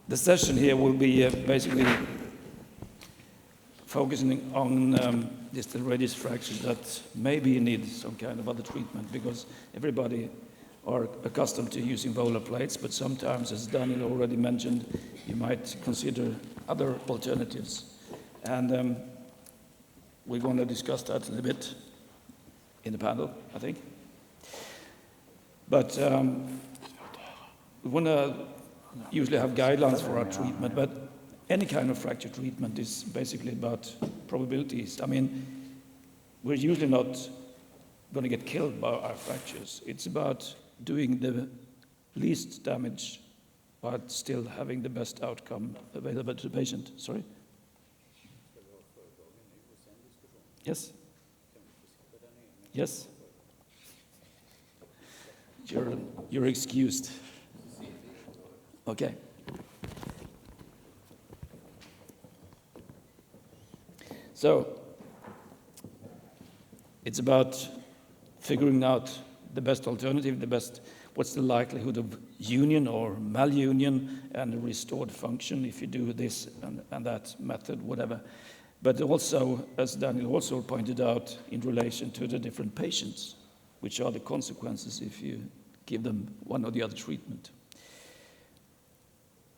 The session here will be basically focusing on distal radius fractures that maybe need some kind of other treatment, because everybody are accustomed to using volar plates, but sometimes, as Daniel already mentioned, you might consider other alternatives. And we're going to discuss that a little bit in the panel, I think. But we want to usually have guidelines for our treatment, but any kind of fracture treatment is basically about probabilities. I mean, we're usually not going to get killed by our fractures. It's about doing the least damage, but still having the best outcome available to the patient. Sorry? Yes? Yes? You're excused. Okay. So, it's about figuring out the best alternative, what's the likelihood of union or malunion and restored function if you do this and that method, whatever. But also, as Daniel also pointed out, in relation to the different patients, which are the consequences if you give them one or the other treatment.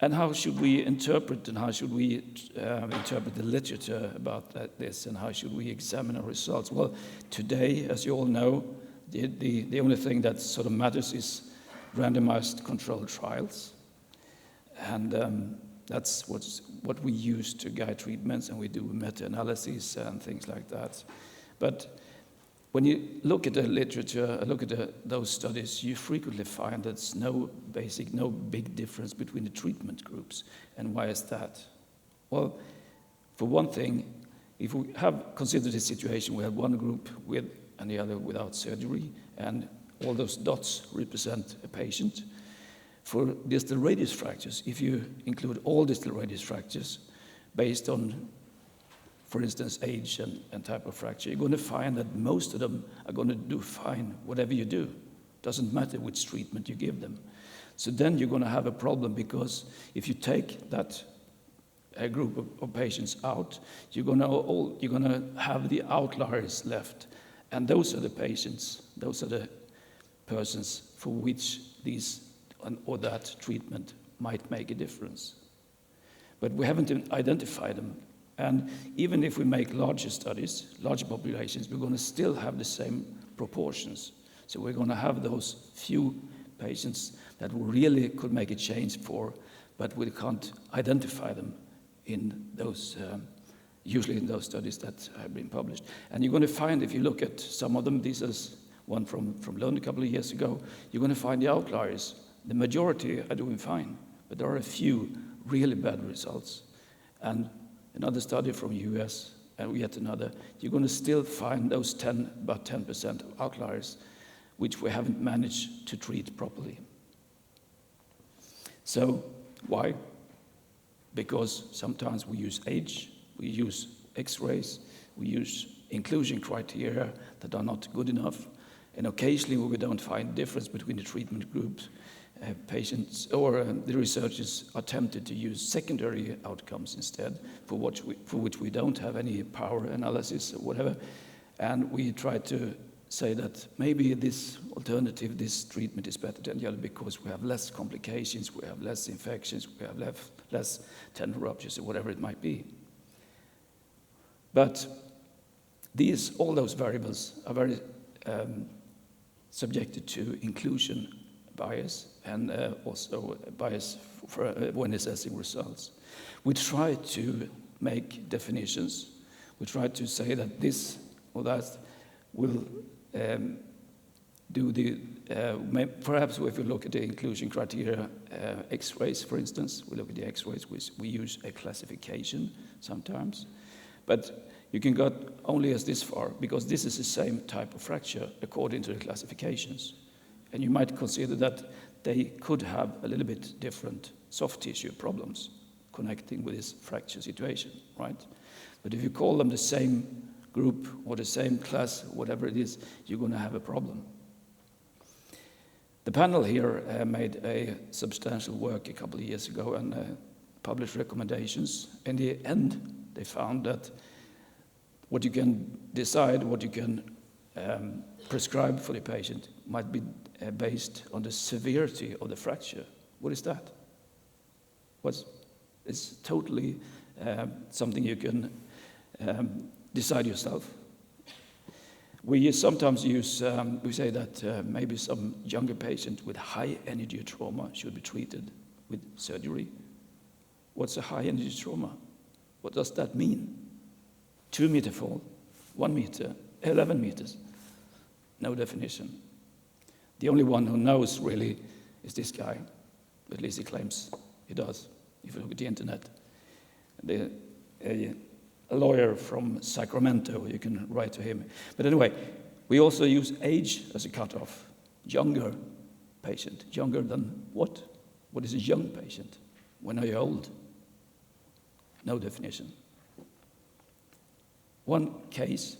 And how should we interpret, and how should we interpret the literature about this, and how should we examine our results? Well, today, as you all know, the only thing that sort of matters is randomized controlled trials. And that's what we use to guide treatments, and we do meta-analysis and things like that. But when you look at the literature, look at those studies, you frequently find there's no big difference between the treatment groups. And why is that? Well, for one thing, if we have considered the situation, we have one group with and the other without surgery, and all those dots represent a patient. For distal radius fractures, if you include all distal radius fractures based on, for instance, age and type of fracture, you're going to find that most of them are going to do fine whatever you do. Doesn't matter which treatment you give them. So then you're going to have a problem, because if you take that group of patients out, you're going to have the outliers left. And those are the patients, those are the persons for which these or that treatment might make a difference. But we haven't identified them. And even if we make larger studies, larger populations, we're going to still have the same proportions. So we're going to have those few patients that we really could make a change for, but we can't identify them in those, usually in those studies that have been published. And you're going to find, if you look at some of them, this is one from Lund a couple of years ago, you're going to find the outliers. The majority are doing fine, but there are a few really bad results. And another study from the US, and yet another, you're going to still find those about 10% of outliers, which we haven't managed to treat properly. So, why? Because sometimes we use age, we use x-rays, we use inclusion criteria that are not good enough, and occasionally we don't find difference between the treatment groups. Patients or the researchers are tempted to use secondary outcomes instead, for which we don't have any power analysis or whatever, and we try to say that maybe this alternative, this treatment is better than the other because we have less complications, we have less infections, we have less tendon ruptures or whatever it might be. But all those variables are very subjected to inclusion bias and also bias when assessing results. We try to make definitions. We try to say that this or that will do the, perhaps if we look at the inclusion criteria, x-rays, for instance, we look at the x-rays, we use a classification sometimes, but you can go only as this far, because this is the same type of fracture according to the classifications. And you might consider that they could have a little bit different soft tissue problems connecting with this fracture situation, right? But if you call them the same group or the same class, whatever it is, you're going to have a problem. The panel here made a substantial work a couple of years ago, and published recommendations. In the end, they found that what you can decide, what you can prescribe for the patient might be based on the severity of the fracture. What is that? It's totally something you can decide yourself. We sometimes use, we say that maybe some younger patient with high energy trauma should be treated with surgery. What's a high energy trauma? What does that mean? 2 meter fall, 1 meter, 11 meters. No definition. The only one who knows really is this guy. At least he claims he does, if you look at the internet. A lawyer from Sacramento, you can write to him. But anyway, we also use age as a cutoff. Younger patient. Younger than what? What is a young patient? When are you old? No definition. One case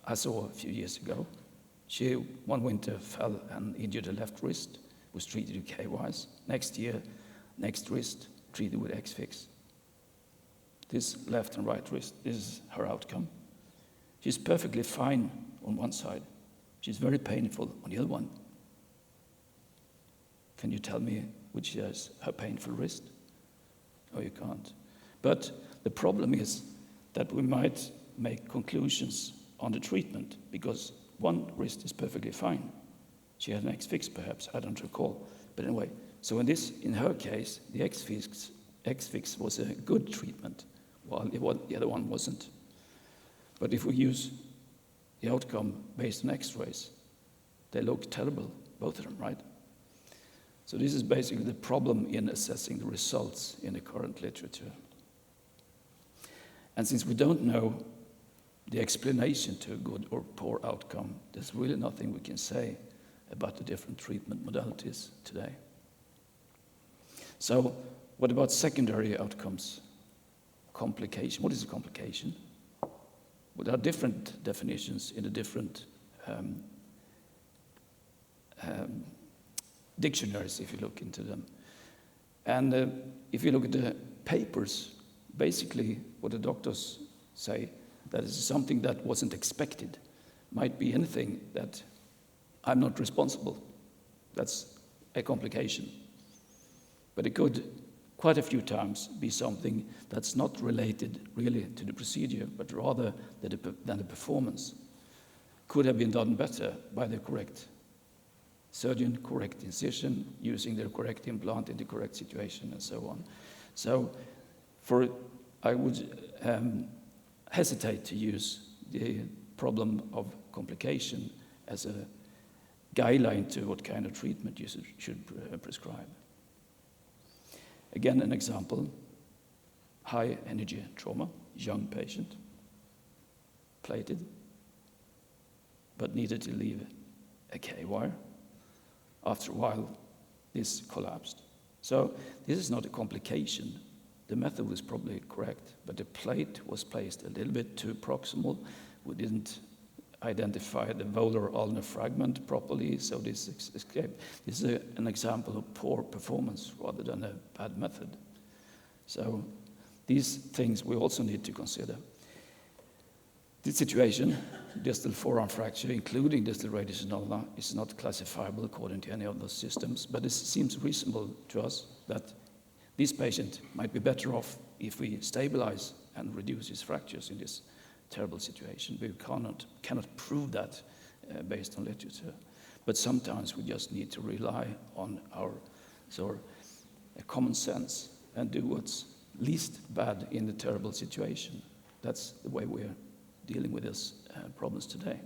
I saw a few years ago, she one winter fell and injured her left wrist, was treated with K-wise. Next year, next wrist, treated with X-fix. This left and right wrist, this is her outcome. She's perfectly fine on one side. She's very painful on the other one. Can you tell me which is her painful wrist? Oh, you can't. But the problem is that we might make conclusions on the treatment because one wrist is perfectly fine. She had an X-fix perhaps, I don't recall. But anyway, so in her case, the X-fix was a good treatment, while the other one wasn't. But if we use the outcome based on X-rays, they look terrible, both of them, right? So this is basically the problem in assessing the results in the current literature. And since we don't know the explanation to a good or poor outcome, there's really nothing we can say about the different treatment modalities today. So what about secondary outcomes? Complication. What is a complication? Well, there are different definitions in the different dictionaries if you look into them. And if you look at the papers, basically what the doctors say, that is something that wasn't expected. Might be anything that I'm not responsible. That's a complication. But it could quite a few times be something that's not related really to the procedure, but rather than the performance. Could have been done better by the correct surgeon, correct incision, using the correct implant in the correct situation, and so on. So I would hesitate to use the problem of complication as a guideline to what kind of treatment you should prescribe. Again, an example, high energy trauma, young patient, plated, but needed to leave a K-wire. After a while, this collapsed. So this is not a complication. The method was probably correct, but the plate was placed a little bit too proximal. We didn't identify the volar ulnar fragment properly, so this escaped. This is an example of poor performance rather than a bad method. So these things we also need to consider. This situation, distal forearm fracture, including distal radius ulna, is not classifiable according to any of those systems, but it seems reasonable to us that this patient might be better off if we stabilize and reduce his fractures in this terrible situation. We cannot prove that based on literature. But sometimes we just need to rely on our common sense and do what's least bad in the terrible situation. That's the way we're dealing with these problems today.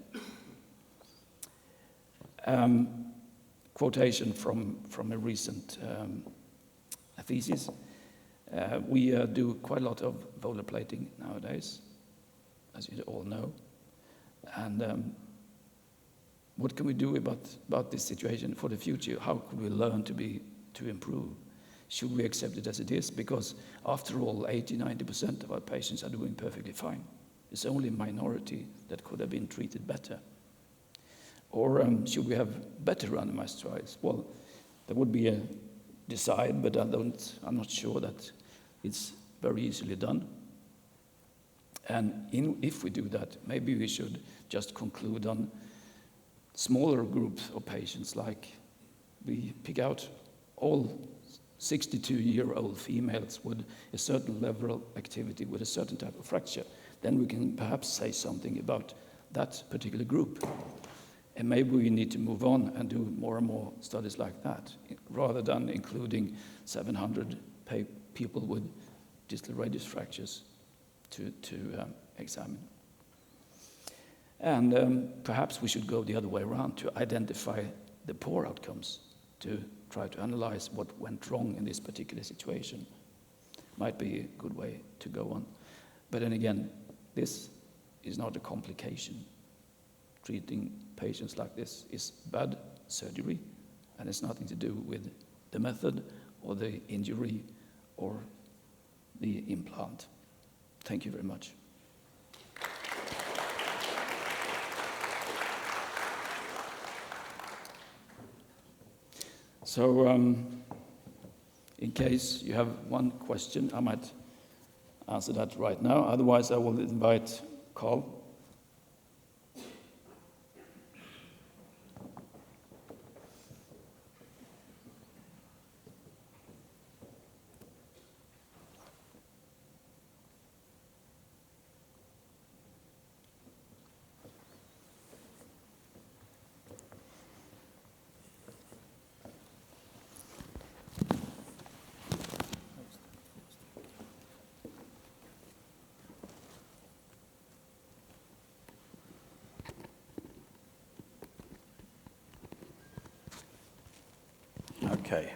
Quotation from a recent thesis. We do quite a lot of volar plating nowadays, as you all know. And what can we do about this situation for the future? How could we learn to improve? Should we accept it as it is? Because after all, 80-90% of our patients are doing perfectly fine. It's only a minority that could have been treated better. Or should we have better randomized trials? Well, that would be a decide, but I'm not sure that It's very easily done. And if we do that, maybe we should just conclude on smaller groups of patients, like we pick out all 62-year-old females with a certain level of activity with a certain type of fracture. Then we can perhaps say something about that particular group. And maybe we need to move on and do more and more studies like that, rather than including 700 people with distal radius fractures to examine. And perhaps we should go the other way around to identify the poor outcomes, to try to analyze what went wrong in this particular situation. Might be a good way to go on. But then again, this is not a complication. Treating patients like this is bad surgery, and it's nothing to do with the method or the injury or the implant. Thank you very much. So, in case you have one question, I might answer that right now. Otherwise, I will invite Carl. Okay.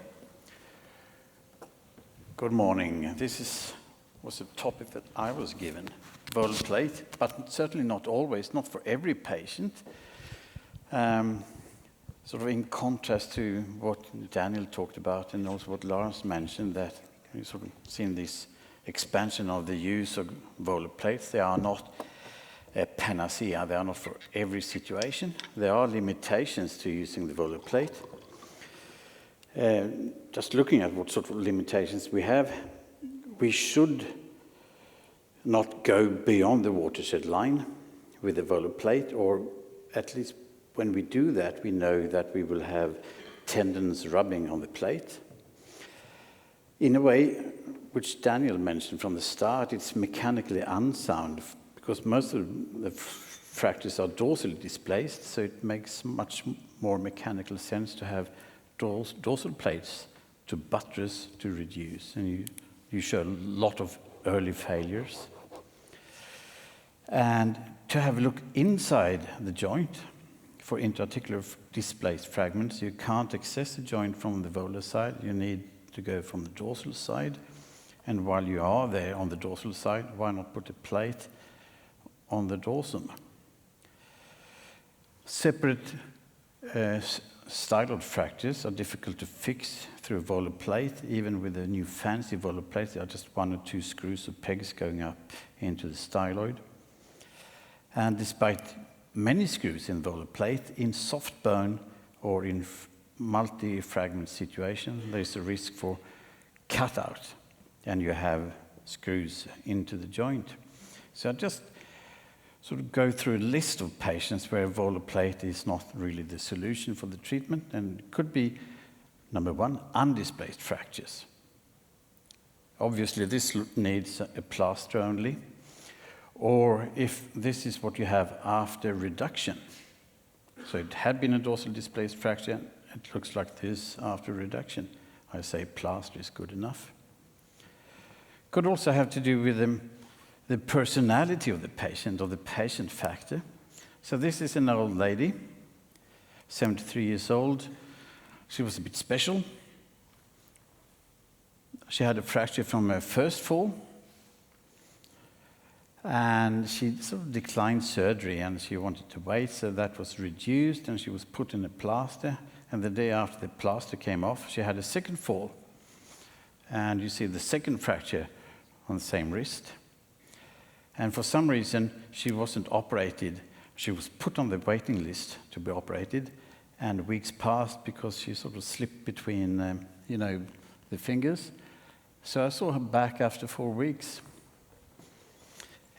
Good morning. This was a topic that I was given, volar plate, but certainly not always, not for every patient. Sort of in contrast to what Daniel talked about and also what Lars mentioned, that we've sort of seen this expansion of the use of volar plates. They are not a panacea. They are not for every situation. There are limitations to using the volar plate. Just looking at what sort of limitations we have, we should not go beyond the watershed line with the volar plate, or at least when we do that, we know that we will have tendons rubbing on the plate. In a way, which Daniel mentioned from the start, it's mechanically unsound, because most of the fractures are dorsally displaced, so it makes much more mechanical sense to have dorsal plates to buttress, to reduce, and you show a lot of early failures. And to have a look inside the joint for interarticular displaced fragments, you can't access the joint from the volar side, you need to go from the dorsal side. And while you are there on the dorsal side, why not put a plate on the dorsum? Separate styloid fractures are difficult to fix through a volar plate. Even with the new fancy volar plates, there are just 1 or 2 screws or pegs going up into the styloid. And despite many screws in volar plate, in soft bone or in multi-fragment situation, there's a risk for cutout, and you have screws into the joint. So I just sort of go through a list of patients where a volar plate is not really the solution for the treatment, and it could be, number 1, undisplaced fractures. Obviously, this needs a plaster only, or if this is what you have after reduction. So it had been a dorsal displaced fracture, it looks like this after reduction. I say plaster is good enough. Could also have to do with the personality of the patient, or the patient factor. So this is an old lady, 73 years old. She was a bit special. She had a fracture from her first fall, and she sort of declined surgery, and she wanted to wait, so that was reduced, and she was put in a plaster. And the day after the plaster came off, she had a second fall. And you see the second fracture on the same wrist. And for some reason, she wasn't operated. She was put on the waiting list to be operated, and weeks passed because she sort of slipped between, the fingers, So I saw her back after 4 weeks.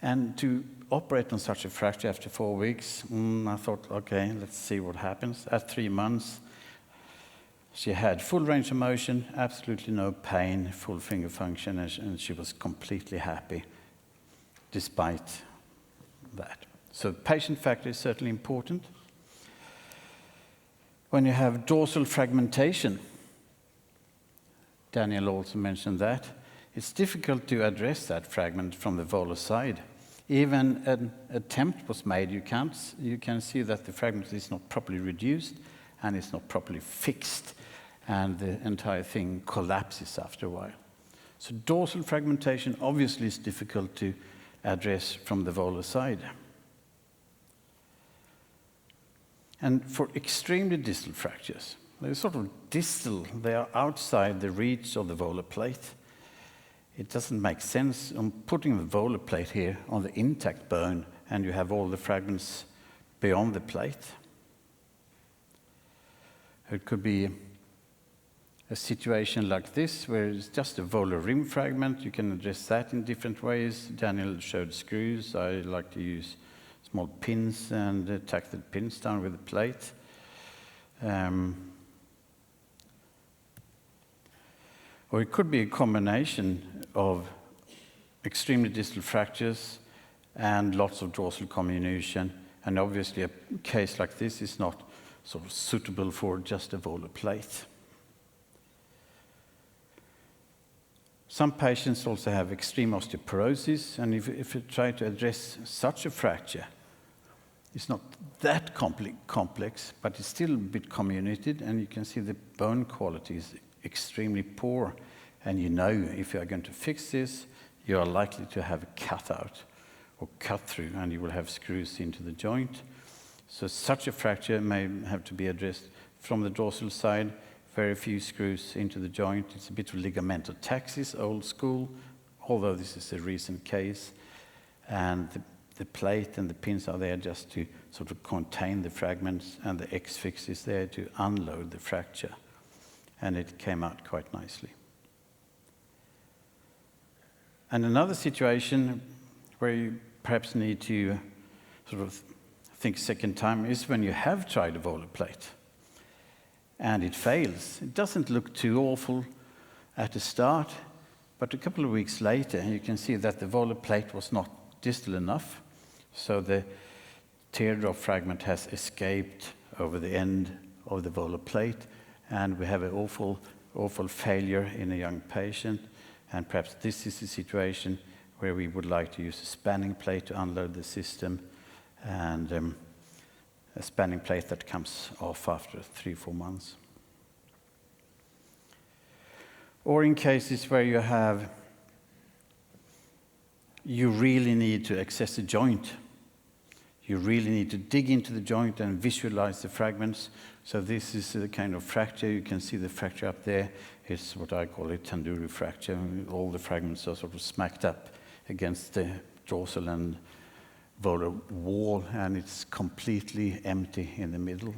And to operate on such a fracture after 4 weeks, I thought, okay, let's see what happens. At 3 months, she had full range of motion, absolutely no pain, full finger function, and she was completely happy despite that. So patient factor is certainly important. When you have dorsal fragmentation, Daniel also mentioned that, it's difficult to address that fragment from the volar side. Even an attempt was made, you can see that the fragment is not properly reduced and it's not properly fixed, and the entire thing collapses after a while. So dorsal fragmentation obviously is difficult to address from the volar side. And for extremely distal fractures, they're sort of distal, they are outside the reach of the volar plate. It doesn't make sense on putting the volar plate here on the intact bone and you have all the fragments beyond the plate. It could be a situation like this where it's just a volar rim fragment. You can address that in different ways. Daniel showed screws. I like to use small pins and tack the pins down with the plate. Or it could be a combination of extremely distal fractures and lots of dorsal comminution. And obviously a case like this is not sort of suitable for just a volar plate. Some patients also have extreme osteoporosis, and if you try to address such a fracture, it's not that complex, but it's still a bit comminuted, and you can see the bone quality is extremely poor. And you know if you are going to fix this, you are likely to have a cutout or cut through, and you will have screws into the joint. So such a fracture may have to be addressed from the dorsal side, very few screws into the joint. It's a bit of ligamentotaxis, old school, although this is a recent case. And the plate and the pins are there just to sort of contain the fragments, and the X-fix is there to unload the fracture. And it came out quite nicely. And another situation where you perhaps need to sort of think second time is when you have tried a volar plate and it fails. It doesn't look too awful at the start, but a couple of weeks later you can see that the volar plate was not distal enough, so the teardrop fragment has escaped over the end of the volar plate, and we have an awful failure in a young patient. And perhaps this is a situation where we would like to use a spanning plate to unload the system, and a spanning plate that comes off after 3-4 months. Or in cases where you really need to access the joint. You really need to dig into the joint and visualize the fragments. So this is the kind of fracture. You can see the fracture up there. It's what I call a tandoori fracture. All the fragments are sort of smacked up against the dorsal and volar wall, and it's completely empty in the middle.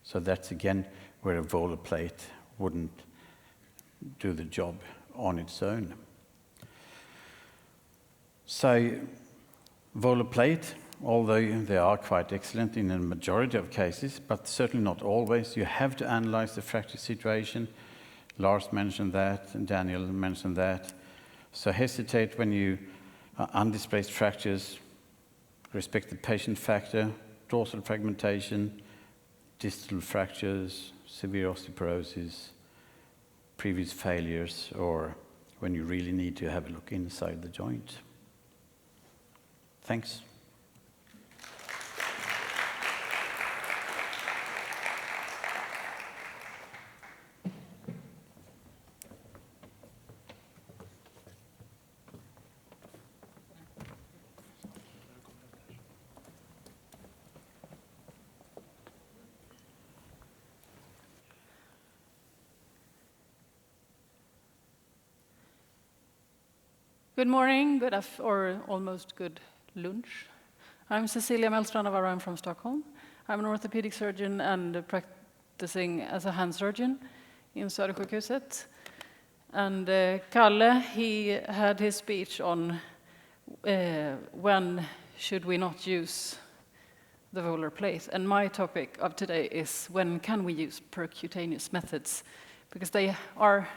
So that's again where a volar plate wouldn't do the job on its own. So volar plate, although they are quite excellent in a majority of cases, but certainly not always, you have to analyze the fracture situation. Lars mentioned that, and Daniel mentioned that. So hesitate when you are undisplaced fractures, respect the patient factor, dorsal fragmentation, distal fractures, severe osteoporosis, previous failures, or when you really need to have a look inside the joint. Thanks. Good morning, or almost good lunch. I'm Cecilia Mellstrand. I'm from Stockholm. I'm an orthopedic surgeon and practicing as a hand surgeon in Södersjukhuset. And Kalle, he had his speech on when should we not use the volar plate. And my topic of today is when can we use percutaneous methods, because they are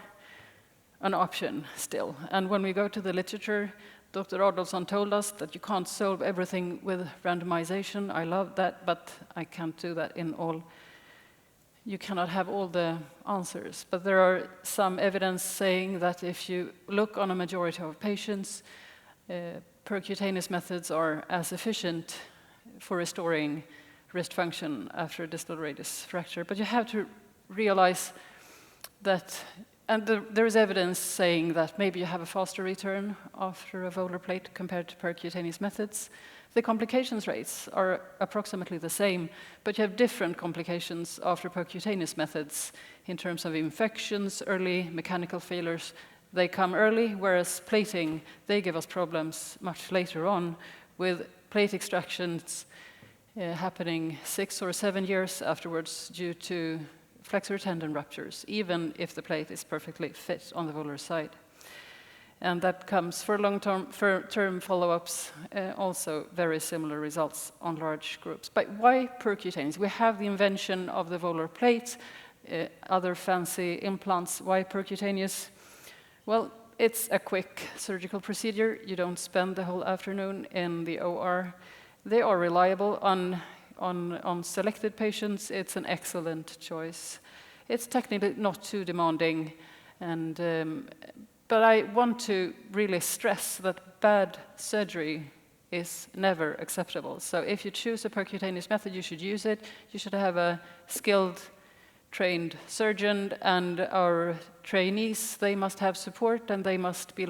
an option still. And when we go to the literature, Dr. Adolfsson told us that you can't solve everything with randomization. I love that, but I can't do that in all. You cannot have all the answers. But there are some evidence saying that if you look on a majority of patients, percutaneous methods are as efficient for restoring wrist function after a distal radius fracture. But you have to realize that, and there is evidence saying that maybe you have a faster return after a volar plate compared to percutaneous methods. The complications rates are approximately the same, but you have different complications after percutaneous methods in terms of infections, early mechanical failures. They come early, whereas plating, they give us problems much later on, with plate extractions happening 6 or 7 years afterwards due to flexor tendon ruptures, even if the plate is perfectly fit on the volar side. And that comes for long-term follow-ups, also very similar results on large groups. But why percutaneous? We have the invention of the volar plate, other fancy implants. Why percutaneous? Well, it's a quick surgical procedure. You don't spend the whole afternoon in the OR. They are reliable. On selected patients, it's an excellent choice. It's technically not too demanding, but I want to really stress that bad surgery is never acceptable. So if you choose a percutaneous method, you should use it. You should have a skilled, trained surgeon, and our trainees, they must have support, and they must be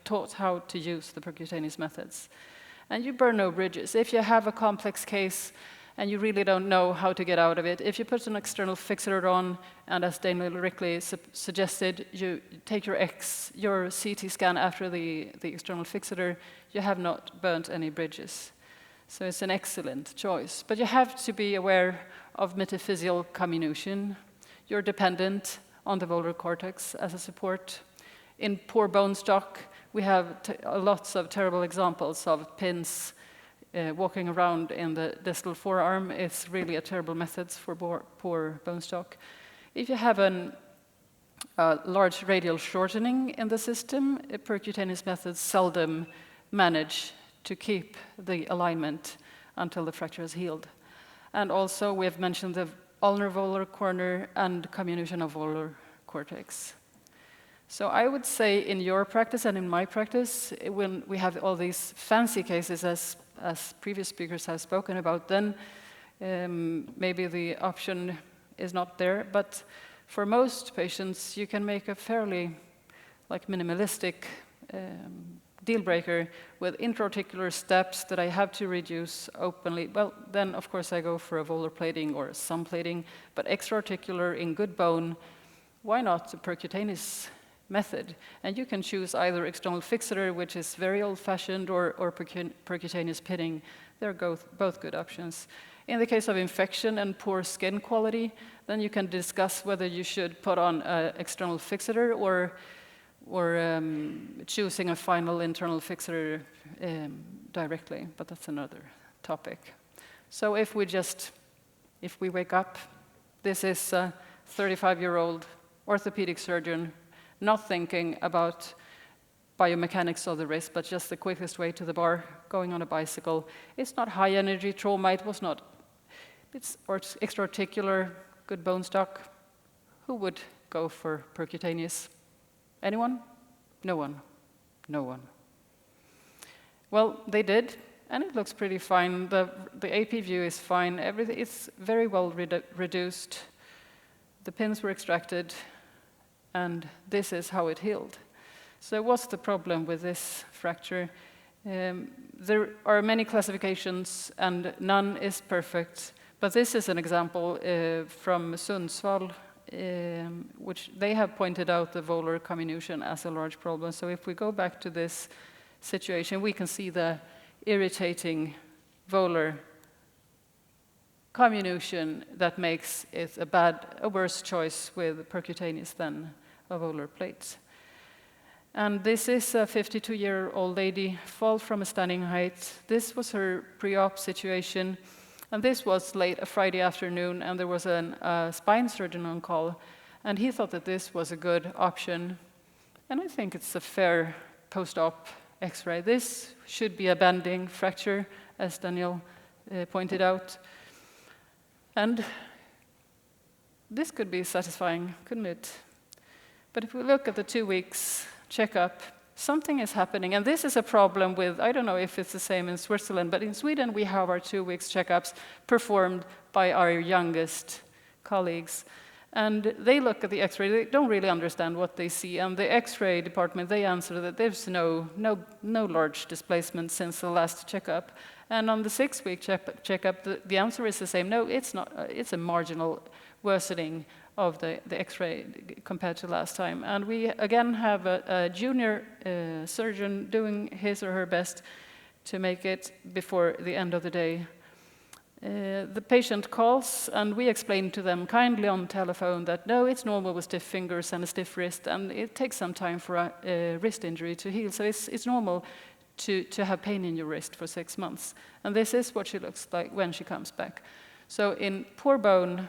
taught how to use the percutaneous methods. And you burn no bridges. If you have a complex case and you really don't know how to get out of it, if you put an external fixator on, and as Daniel Rickley suggested, you take your CT scan after the external fixator, you have not burnt any bridges. So it's an excellent choice. But you have to be aware of metaphyseal comminution. You're dependent on the volar cortex as a support. In poor bone stock, we have lots of terrible examples of pins walking around in the distal forearm. It's really a terrible method for poor bone stock. If you have a large radial shortening in the system, percutaneous methods seldom manage to keep the alignment until the fracture is healed. And also, we have mentioned the ulnar volar corner and comminution of volar cortex. So I would say in your practice and in my practice, when we have all these fancy cases, as previous speakers have spoken about, then maybe the option is not there. But for most patients, you can make a fairly minimalistic deal breaker with intra-articular steps that I have to reduce openly. Well, then of course I go for a volar plating or some plating, but extra-articular in good bone, why not a percutaneous method? And you can choose either external fixator, which is very old-fashioned, or percutaneous pitting. They're both good options. In the case of infection and poor skin quality, then you can discuss whether you should put on an external fixator or choosing a final internal fixator directly, but that's another topic. So if we wake up, this is a 35-year-old orthopedic surgeon not thinking about biomechanics of the wrist, but just the quickest way to the bar, going on a bicycle. It's not high energy trauma, it's extra-articular, good bone stock. Who would go for percutaneous? Anyone? No one. No one. Well, they did, and it looks pretty fine. The AP view is fine. Everything is very well reduced. The pins were extracted, and this is how it healed. So what's the problem with this fracture? There are many classifications, and none is perfect. But this is an example from Sundsvall, which they have pointed out the volar comminution as a large problem. So if we go back to this situation, we can see the irritating volar comminution that makes it a worse choice with percutaneous than a volar plate. And this is a 52-year-old lady, fall from a standing height. This was her pre-op situation. And this was late a Friday afternoon, and there was a spine surgeon on call. And he thought that this was a good option. And I think it's a fair post-op X-ray. This should be a bending fracture, as Daniel pointed out. And this could be satisfying, couldn't it? But if we look at the 2 weeks checkup, something is happening. And this is a problem with, I don't know if it's the same in Switzerland, but in Sweden we have our 2 weeks checkups performed by our youngest colleagues. And they look at the X-ray, they don't really understand what they see. And the X-ray department, they answer that there's no large displacement since the last checkup. And on the 6-week checkup, the answer is the same. No, it's not. It's a marginal worsening of the X-ray compared to last time. And we again have a junior surgeon doing his or her best to make it before the end of the day. The patient calls, and we explain to them kindly on telephone that no, it's normal with stiff fingers and a stiff wrist, and it takes some time for a wrist injury to heal. So it's normal to have pain in your wrist for 6 months. And this is what she looks like when she comes back. So in poor bone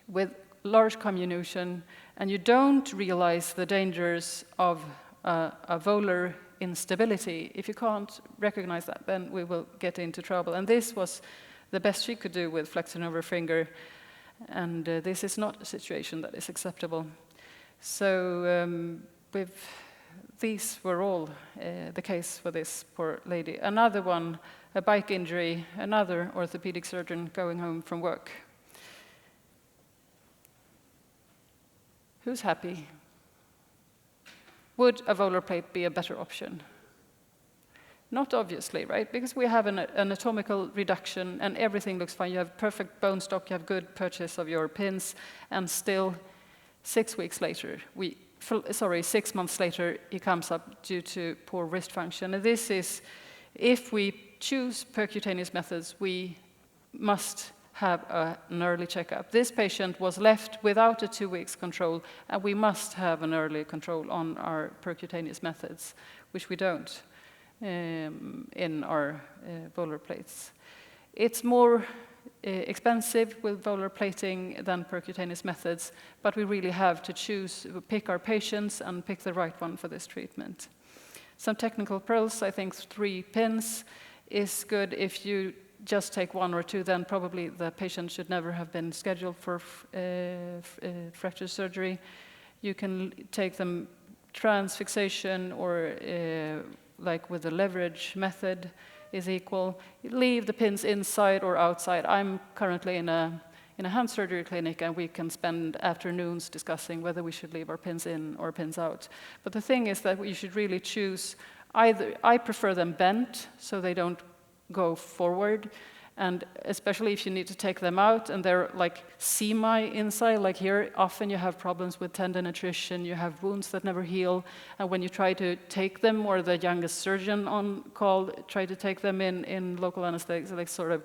with large comminution, and you don't realize the dangers of a volar instability. If you can't recognize that, then we will get into trouble. And this was the best she could do with flexing of her finger, and this is not a situation that is acceptable. So these were all the case for this poor lady. Another one, a bike injury, another orthopedic surgeon going home from work. Who's happy? Would a volar plate be a better option? Not obviously, right? Because we have an anatomical reduction and everything looks fine. You have perfect bone stock, you have good purchase of your pins, and still 6 weeks later, 6 months later, he comes up due to poor wrist function. And this is, if we choose percutaneous methods, we must have an early checkup. This patient was left without a 2 weeks control, and we must have an early control on our percutaneous methods, which we don't in our volar plates. It's more expensive with volar plating than percutaneous methods, but we really have to pick our patients and pick the right one for this treatment. Some technical pearls, I think 3 pins is good. If you just take 1 or 2, then probably the patient should never have been scheduled for fracture surgery. You can take them transfixation or like with the leverage method is equal. Leave the pins inside or outside. I'm currently in a hand surgery clinic, and we can spend afternoons discussing whether we should leave our pins in or pins out. But the thing is that you should really choose either. I prefer them bent so they don't go forward, and especially if you need to take them out and they're like semi-inside, like here, often you have problems with tendon attrition, you have wounds that never heal, and when you try to take them, or the youngest surgeon on call try to take them in local anesthetic, so they sort of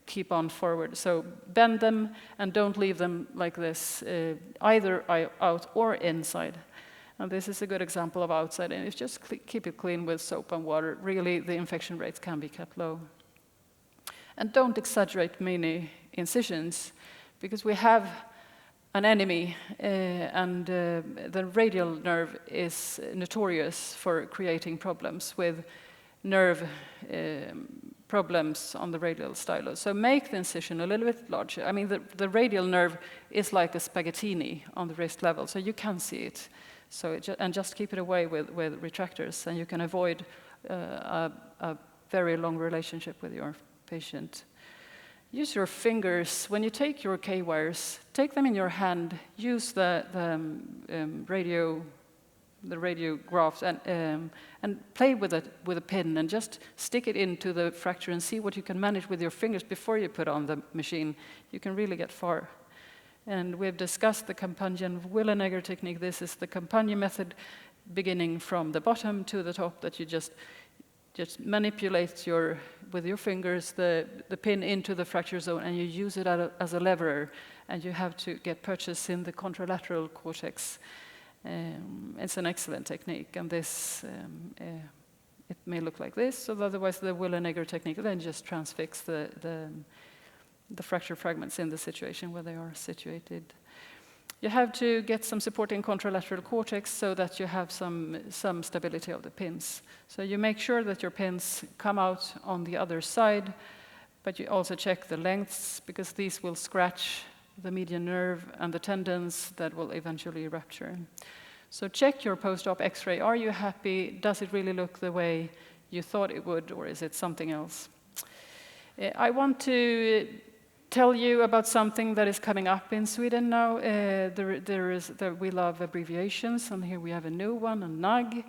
keep on forward. So bend them and don't leave them like this, either out or inside. And this is a good example of outside, and if you just keep it clean with soap and water, really the infection rates can be kept low. And don't exaggerate many incisions, because we have an enemy, and the radial nerve is notorious for creating problems with nerve problems on the radial stylus. So make the incision a little bit larger. I mean, the radial nerve is like a spaghettini on the wrist level, so you can see it. So just keep it away with retractors, and you can avoid a very long relationship with your patient. Use your fingers. When you take your K-wires, take them in your hand. Use the radiograph and play with a pin, and just stick it into the fracture and see what you can manage with your fingers before you put on the machine. You can really get far. And we've discussed the Campanjan-Willenegger technique. This is the Campagna method, beginning from the bottom to the top, that you just manipulate with your fingers the pin into the fracture zone, and you use it as a lever, and you have to get purchase in the contralateral cortex. It's an excellent technique, and this it may look like this, or otherwise the Willer-Negger technique then just transfix the fracture fragments in the situation where they are situated. You have to get some supporting contralateral cortex so that you have some stability of the pins. So you make sure that your pins come out on the other side, but you also check the lengths, because these will scratch the median nerve and the tendons that will eventually rupture. So check your post-op X-ray. Are you happy? Does it really look the way you thought it would, or is it something else? I want to tell you about something that is coming up in Sweden now. We love abbreviations, and here we have a new one, a NAG,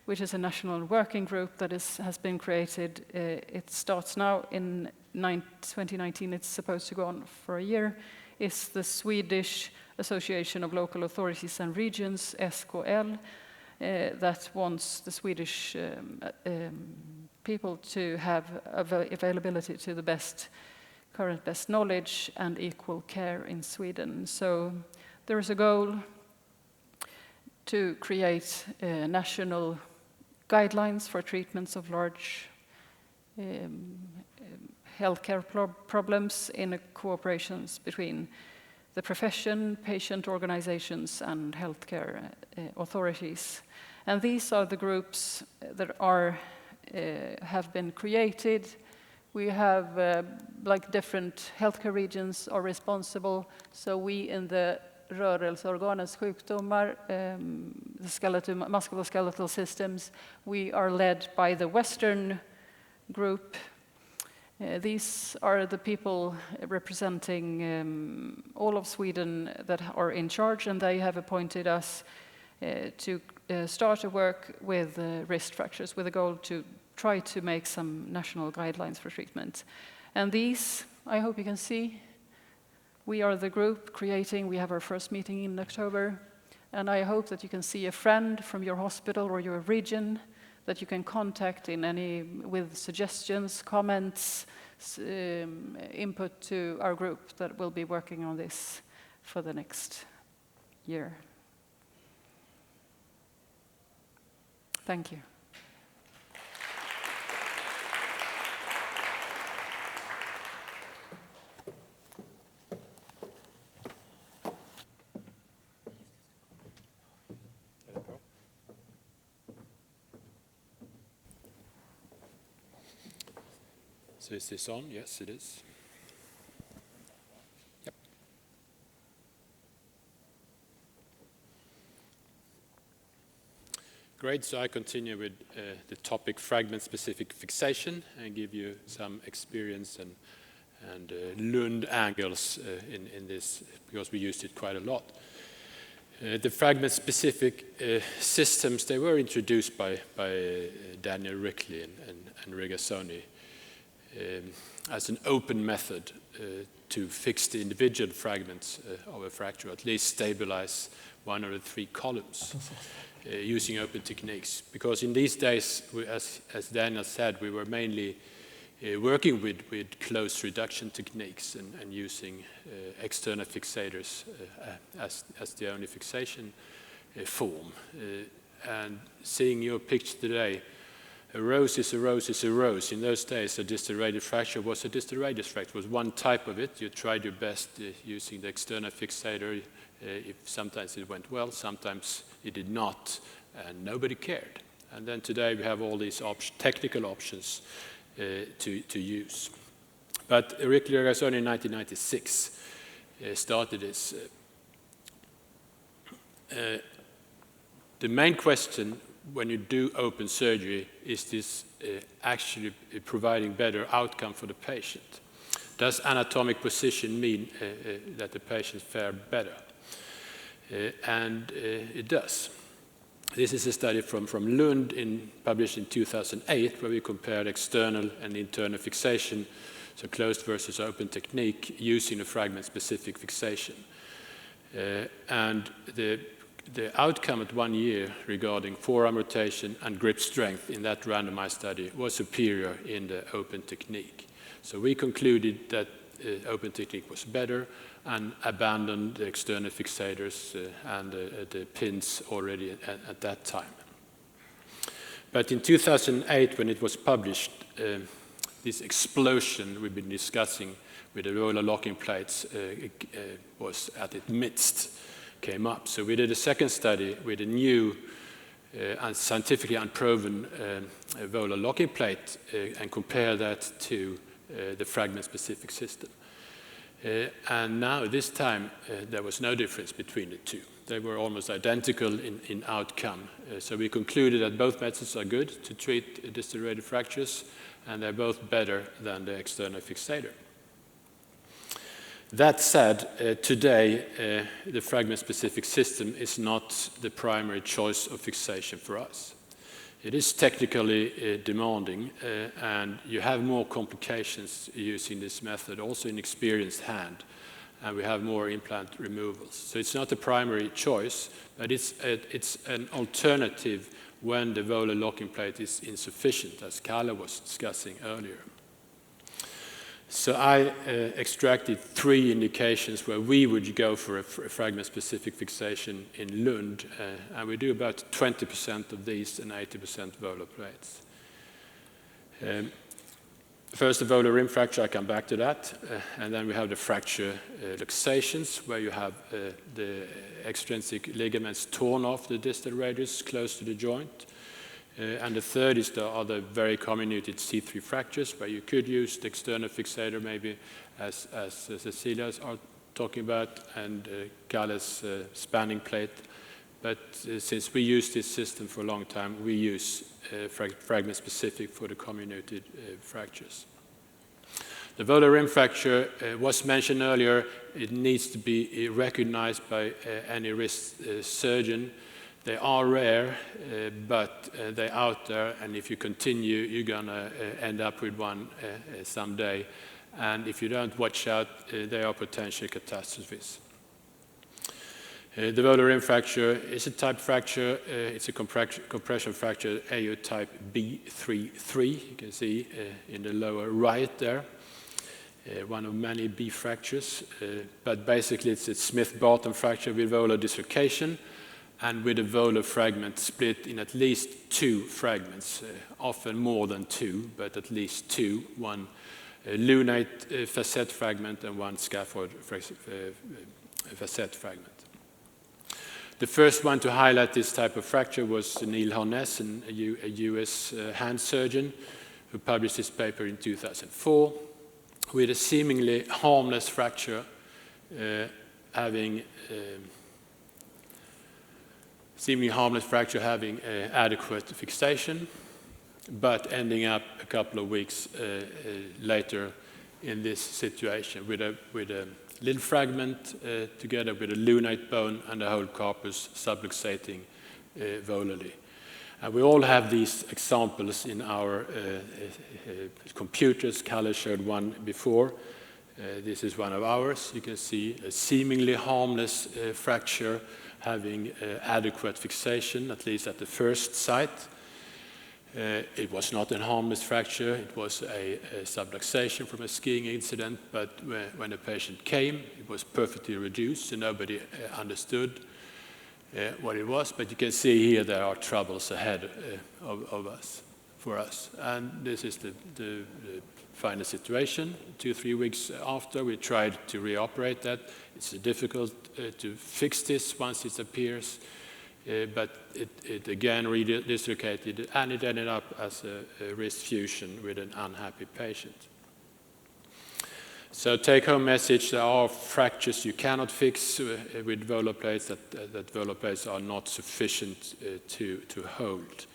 which is a national working group that has been created. It starts now in 2019. It's supposed to go on for a year. It's the Swedish Association of Local Authorities and Regions, SKL, that wants the Swedish people to have availability to the current best knowledge and equal care in Sweden. So there is a goal to create national guidelines for treatments of large healthcare problems in cooperations between the profession, patient organizations, and healthcare authorities. And these are the groups that have been created. We have like different healthcare regions are responsible. So we in the rörelseorganens sjukdomar, the musculoskeletal systems, we are led by the Western group. These are the people representing all of Sweden that are in charge, and they have appointed us to start a work with wrist fractures with a goal to try to make some national guidelines for treatment. And these, I hope you can see, we are the group creating. We have our first meeting in October, and I hope that you can see a friend from your hospital or your region that you can contact with suggestions, comments, input to our group that will be working on this for the next year. Thank you. So is this on? Yes, it is. Yep. Great, so I continue with the topic fragment-specific fixation and give you some experience and Lund angles in this, because we used it quite a lot. The fragment-specific systems, they were introduced by Daniel Rickley and Regazzoni as an open method to fix the individual fragments of a fracture, at least stabilize one of the three columns using open techniques. Because in these days, as Daniel said, we were mainly working with close reduction techniques and using external fixators as the only fixation form. And seeing your picture today, a rose is a rose is a rose. In those days, a distal radius fracture was a distal radius fracture. It was one type of it. You tried your best using the external fixator. If sometimes it went well, sometimes it did not, and nobody cared. And then today we have all these technical options to use. But Rickley Regazzoni in 1996 started this. The main question when you do open surgery, is this actually providing better outcome for the patient? Does anatomic position mean that the patient fare better? And it does. This is a study from Lund published in 2008, where we compared external and internal fixation, so closed versus open technique, using a fragment-specific fixation. And the outcome at 1 year regarding forearm rotation and grip strength in that randomized study was superior in the open technique. So we concluded that open technique was better, and abandoned the external fixators and the pins already at that time. But in 2008, when it was published, this explosion we've been discussing with the roller locking plates was at its midst, came up. So we did a second study with a new and scientifically unproven volar locking plate and compare that to the fragment-specific system. And now, this time, there was no difference between the two. They were almost identical in outcome. So we concluded that both methods are good to treat distal radial fractures, and they're both better than the external fixator. That said, today, the fragment-specific system is not the primary choice of fixation for us. It is technically demanding, and you have more complications using this method, also in experienced hand, and we have more implant removals. So it's not the primary choice, but it's an alternative when the volar locking plate is insufficient, as Kalle was discussing earlier. So I extracted 3 indications where we would go for a fragment-specific fixation in Lund, and we do about 20% of these and 80% volar plates. First, the volar rim fracture, I come back to that, and then we have the fracture luxations, where you have the extrinsic ligaments torn off the distal radius close to the joint. And the third is the other very comminuted C3 fractures, where you could use the external fixator, maybe as Cecilia's are talking about, and Kalle's spanning plate. But since we use this system for a long time, we use fragment specific for the comminuted fractures. The volar rim fracture was mentioned earlier. It needs to be recognized by any wrist surgeon. They are rare, but they're out there, and if you continue, you're going to end up with one someday. And if you don't watch out, they are potential catastrophes. The volar rim fracture is a type fracture. It's a compression fracture, AU type B33. You can see in the lower right there, one of many B fractures. But basically, it's a Smith-Barton fracture with volar dislocation, and with a volar fragment split in at least 2 fragments, often more than 2, but at least 2, one lunate facet fragment and one scaphoid facet fragment. The first one to highlight this type of fracture was Neil Harness, a US hand surgeon, who published this paper in 2004 with a seemingly harmless fracture having adequate fixation, but ending up a couple of weeks later in this situation with a little fragment together with a lunate bone and the whole corpus subluxating volarly. And we all have these examples in our computers. Kalle showed one before. This is one of ours. You can see a seemingly harmless fracture having adequate fixation, at least at the first site. It was not a harmless fracture. It was a subluxation from a skiing incident, but when the patient came, it was perfectly reduced, and nobody understood what it was. But you can see here there are troubles ahead of us, for us. And this is the final situation. 2-3 weeks after, we tried to reoperate that. It's difficult to fix this once it appears, but it again redislocated, and it ended up as a wrist fusion with an unhappy patient. So take-home message: there are fractures you cannot fix with volar plates, that volar plates are not sufficient to hold.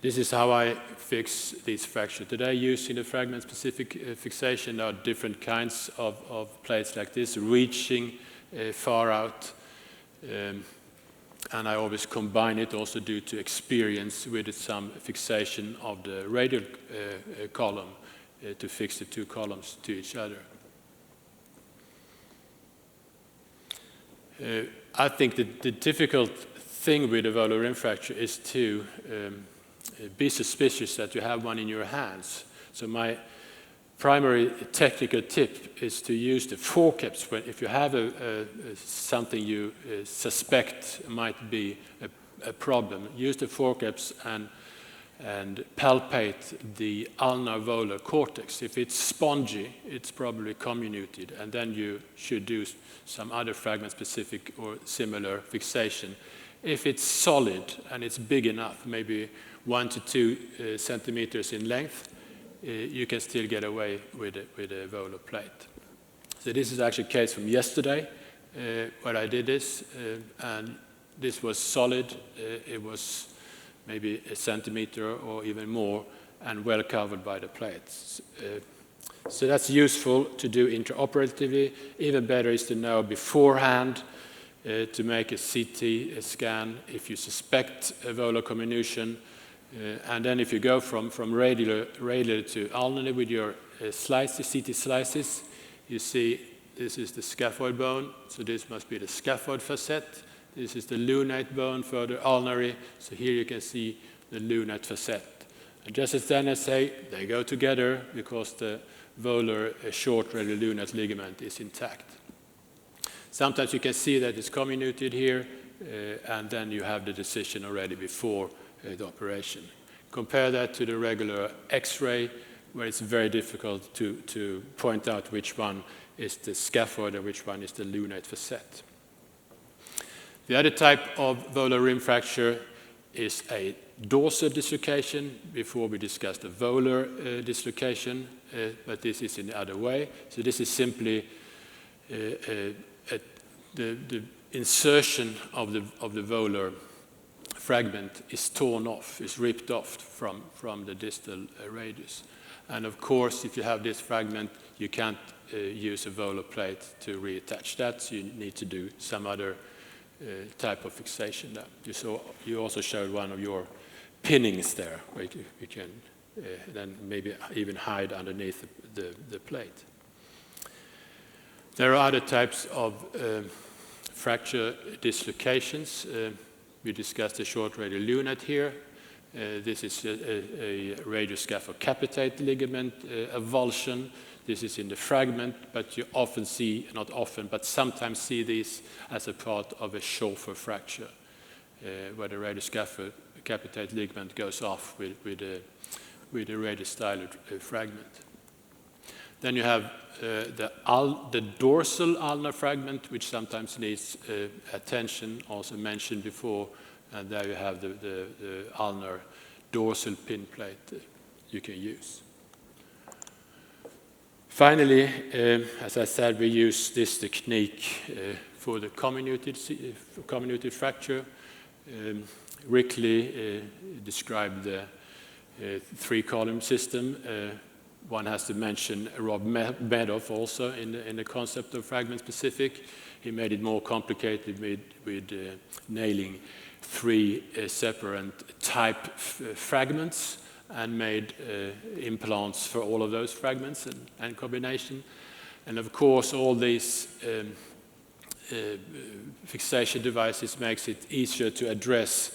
This is how I fix these fractures. Today, using the fragment-specific fixation, there are different kinds of plates like this, reaching far out. And I always combine it also due to experience with some fixation of the radial column to fix the 2 columns to each other. I think the difficult thing with a volar rim fracture is to be suspicious that you have one in your hands. So my primary technical tip is to use the forceps if you have something you suspect might be a problem. Use the forceps and palpate the ulnar volar cortex. If it's spongy, it's probably comminuted, and then you should do some other fragment-specific or similar fixation. If it's solid and it's big enough, maybe 1 to 2 centimeters in length, you can still get away with a volar plate. So this is actually a case from yesterday where I did this, and this was solid. It was maybe a centimeter or even more, and well covered by the plates. So that's useful to do intraoperatively. Even better is to know beforehand to make a CT scan if you suspect a volar comminution. And then if you go from radial to ulnar with your slices, CT slices, you see this is the scaphoid bone, so this must be the scaphoid facet. This is the lunate bone further ulnary, so here you can see the lunate facet. And just as then I say, they go together because the volar short radial lunate ligament is intact. Sometimes you can see that it's comminuted here, and then you have the decision already before the operation. Compare that to the regular X-ray, where it's very difficult to point out which one is the scaphoid and which one is the lunate facet. The other type of volar rim fracture is a dorsal dislocation. Before we discussed the volar dislocation, but this is in the other way. So this is simply the insertion of the volar fragment is torn off, is ripped off from the distal radius. And of course, if you have this fragment, you can't use a volar plate to reattach that, so you need to do some other type of fixation there. You also showed one of your pinnings there, where you can then maybe even hide underneath the plate. There are other types of fracture dislocations. We discussed the short radial lunate here. This is a radioscaphocapitate ligament avulsion. This is in the fragment, but you often see, not often, but sometimes see these as a part of a Schoffer fracture, where the radioscaphocapitate ligament goes off with a radiostyloid fragment. Then you have the dorsal ulnar fragment, which sometimes needs attention, also mentioned before, and there you have the ulnar dorsal pin plate you can use. Finally, as I said, we use this technique for the comminuted fracture. Rickley described the three-column system. One has to mention Rob Medoff also in the concept of fragment specific. He made it more complicated with nailing 3 separate type fragments and made implants for all of those fragments and combination. And of course, all these fixation devices makes it easier to address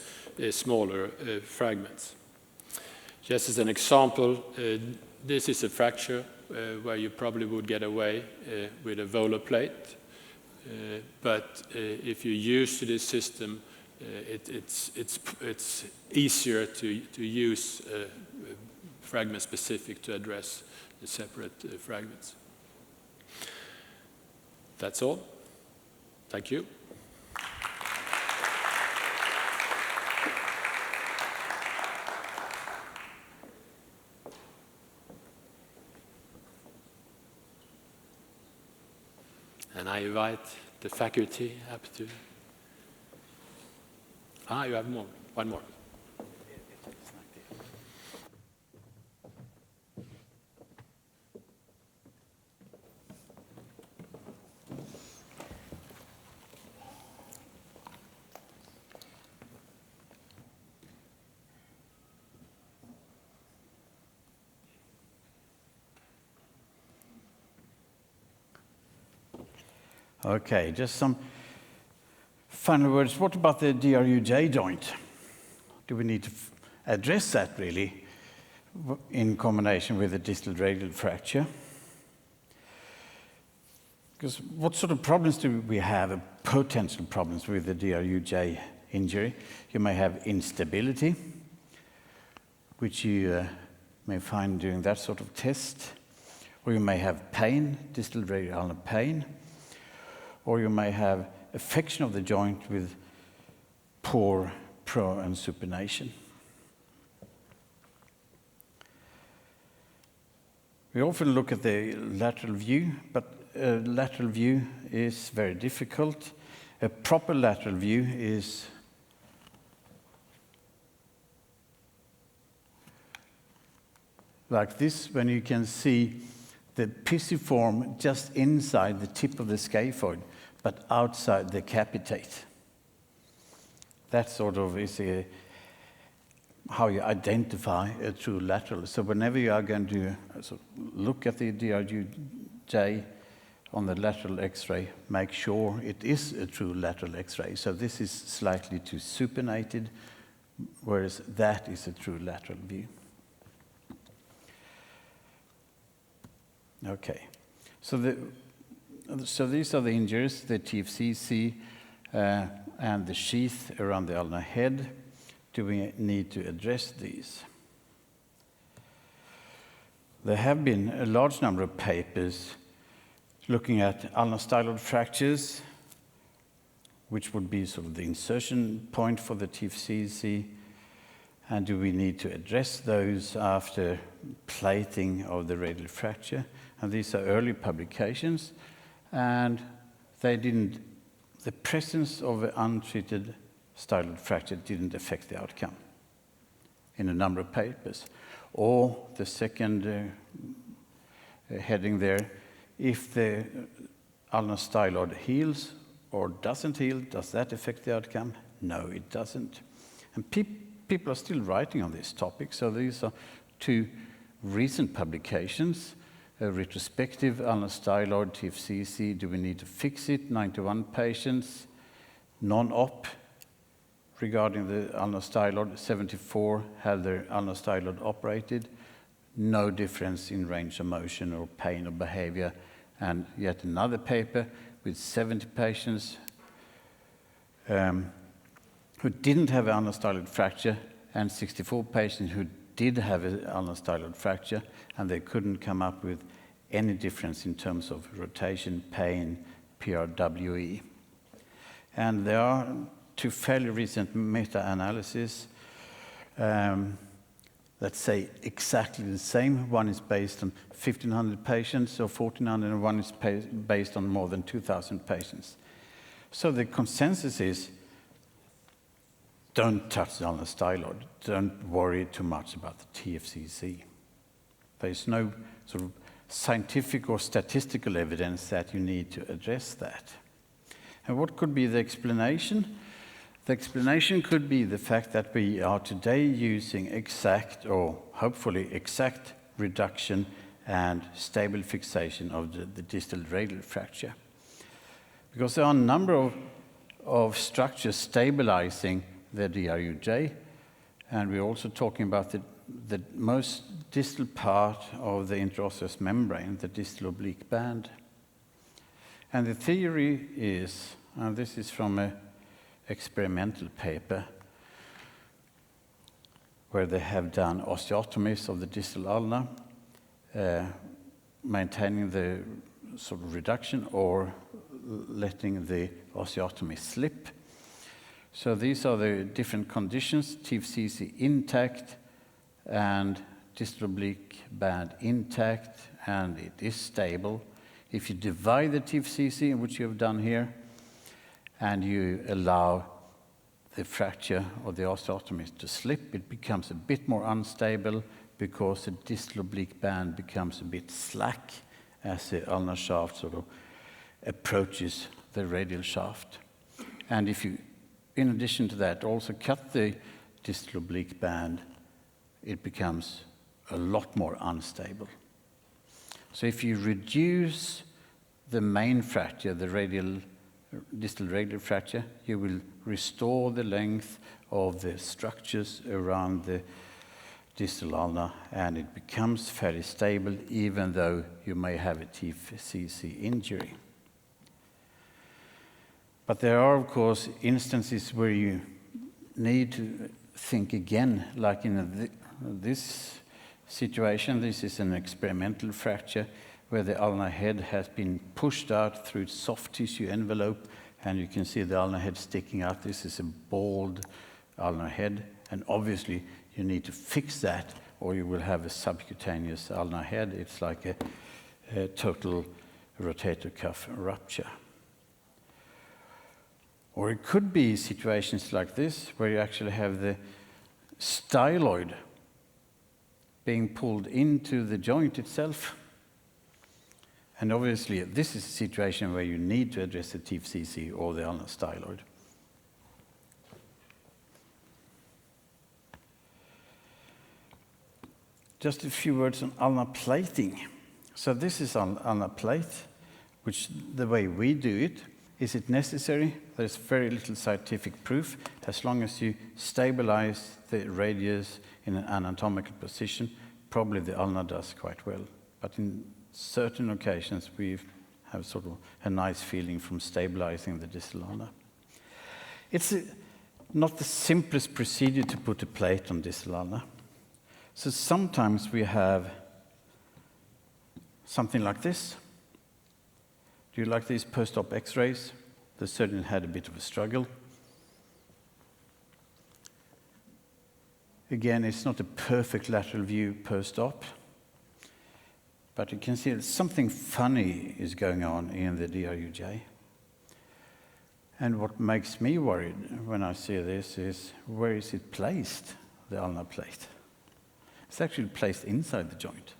smaller fragments. Just as an example, this is a fracture where you probably would get away with a volar plate. But if you're used to this system, it's easier to use fragment specific to address the separate fragments. That's all. Thank you. And I invite the faculty up to... you have more. One more. Okay, just some final words. What about the DRUJ joint? Do we need to address that really? in combination with a distal radial fracture. Because what sort of problems do we have, potential problems with the DRUJ injury? You may have instability, which you may find during that sort of test, or you may have pain, distal radial ulnar pain, or you may have affection of the joint with poor pro and supination. We often look at the lateral view, but lateral view is very difficult. A proper lateral view is like this, when you can see the pisiform just inside the tip of the scaphoid, but outside the capitate. That sort of is how you identify a true lateral. So whenever you are going to look at the DRUJ on the lateral X-ray, make sure it is a true lateral X-ray. So this is slightly too supinated, whereas that is a true lateral view. Okay, so these are the injuries, the TFCC and the sheath around the ulnar head. Do we need to address these? There have been a large number of papers looking at ulnar styloid fractures, which would be sort of the insertion point for the TFCC, and do we need to address those after plating of the radial fracture? And these are early publications, and the presence of an untreated styloid fracture didn't affect the outcome in a number of papers. Or the second heading there, if the ulnar styloid heals or doesn't heal, does that affect the outcome? No, it doesn't. And people are still writing on this topic, so these are two recent publications. A retrospective ulnar styloid TFCC, do we need to fix it? 91 patients. Non-op regarding the ulnar styloid, 74 had their ulnar styloid operated. No difference in range of motion or pain or behavior. And yet another paper with 70 patients who didn't have an ulnar styloid fracture and 64 patients who did have an ulnar styloid fracture, and they couldn't come up with any difference in terms of rotation, pain, PRWE. And there are two fairly recent meta-analyses that say exactly the same. One is based on 1,500 patients or 1,400, and one is based on more than 2,000 patients. So the consensus is, don't touch the ulnar styloid. Don't worry too much about the TFCC. There is no sort of scientific or statistical evidence that you need to address that. And what could be the explanation? The explanation could be the fact that we are today using exact, or hopefully exact, reduction and stable fixation of the distal radial fracture. Because there are a number of structures stabilizing the DRUJ, and we're also talking about the most distal part of the interosseous membrane, the distal oblique band. And the theory is, and this is from an experimental paper, where they have done osteotomies of the distal ulna, maintaining the sort of reduction or letting the osteotomy slip. So these are the different conditions: TFCC intact and distal oblique band intact, and it is stable. If you divide the TFCC, which you have done here, and you allow the fracture or the osteotomy to slip, it becomes a bit more unstable because the distal oblique band becomes a bit slack as the ulnar shaft sort of approaches the radial shaft. And if you, in addition to that, also cut the distal oblique band, it becomes a lot more unstable. So if you reduce the main fracture, the distal radial fracture, you will restore the length of the structures around the distal ulna, and it becomes fairly stable even though you may have a TFCC injury. But there are, of course, instances where you need to think again, like in this situation. This is an experimental fracture where the ulnar head has been pushed out through its soft tissue envelope, and you can see the ulnar head sticking out. This is a bald ulnar head, and obviously you need to fix that or you will have a subcutaneous ulnar head. It's like a total rotator cuff rupture. Or it could be situations like this where you actually have the styloid being pulled into the joint itself. And obviously this is a situation where you need to address the TFCC or the ulnar styloid. Just a few words on ulnar plating. So this is ulnar plate, which the way we do it. Is it necessary? There's very little scientific proof. As long as you stabilize the radius in an anatomical position, probably the ulna does quite well. But in certain occasions, we have sort of a nice feeling from stabilizing the distal ulna. It's not the simplest procedure to put a plate on distal ulna. So sometimes we have something like this. Do you like these post-op x-rays? The surgeon had a bit of a struggle. Again, it's not a perfect lateral view post-op, but you can see that something funny is going on in the DRUJ. And what makes me worried when I see this is, where is it placed, the ulnar plate? It's actually placed inside the joint.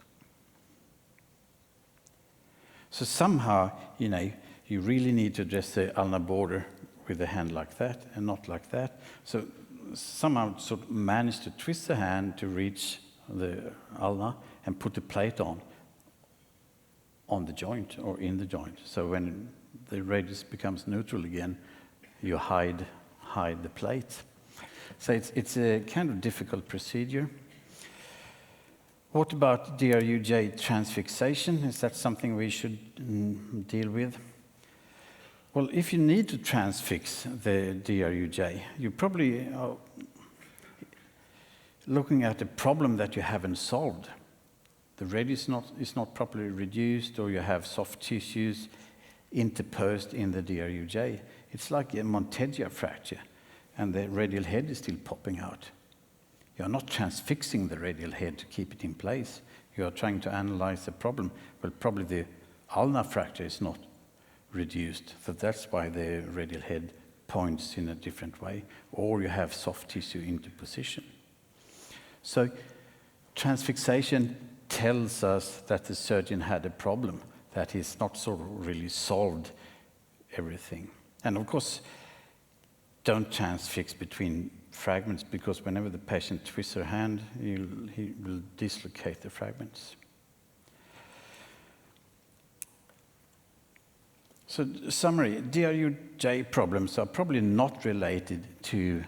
So somehow, you really need to address the ulnar border with the hand like that and not like that. So somehow sort of manage to twist the hand to reach the ulna and put the plate on the joint or in the joint. So when the radius becomes neutral again, you hide the plate. So it's a kind of difficult procedure. What about DRUJ transfixation? Is that something we should deal with? Well, if you need to transfix the DRUJ, you probably are looking at a problem that you haven't solved. The radius is not properly reduced, or you have soft tissues interposed in the DRUJ. It's like a Monteggia fracture, and the radial head is still popping out. You're not transfixing the radial head to keep it in place. You're trying to analyze the problem. Well, probably the ulnar fracture is not reduced, so that's why the radial head points in a different way, or you have soft tissue interposition. So transfixation tells us that the surgeon had a problem, that he's not sort of really solved everything. And of course, don't transfix between fragments, because whenever the patient twists her hand, he will dislocate the fragments. So summary, DRUJ problems are probably not related to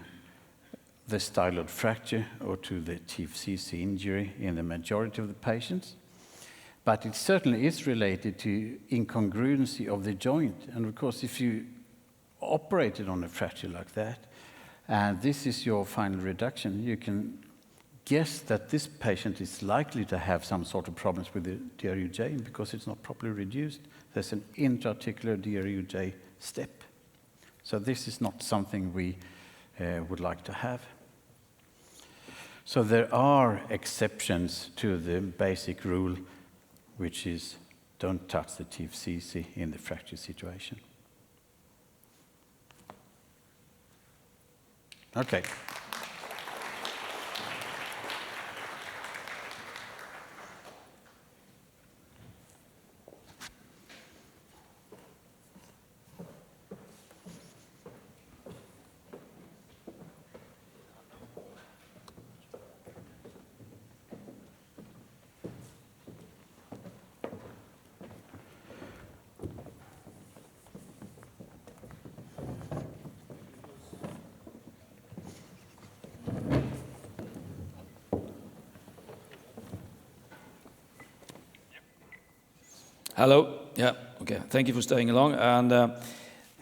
the styloid fracture or to the TFCC injury in the majority of the patients, but it certainly is related to incongruency of the joint. And of course, if you operated on a fracture like that, and this is your final reduction, you can guess that this patient is likely to have some sort of problems with the DRUJ because it's not properly reduced. There's an intra-articular DRUJ step. So this is not something we would like to have. So there are exceptions to the basic rule, which is don't touch the TFCC in the fracture situation. Okay. Hello. Yeah. Okay. Thank you for staying along. And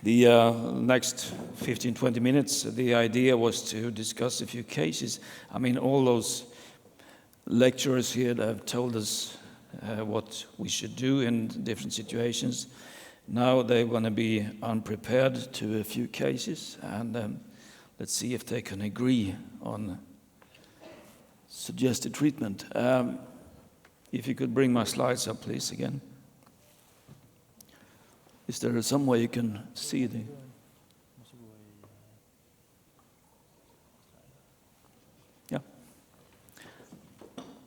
the next 15, 20 minutes, the idea was to discuss a few cases. I mean, all those lecturers here that have told us what we should do in different situations. Now they're going to be unprepared to a few cases, and let's see if they can agree on suggested treatment. If you could bring my slides up, please, again. Is there some way you can see the... Yeah.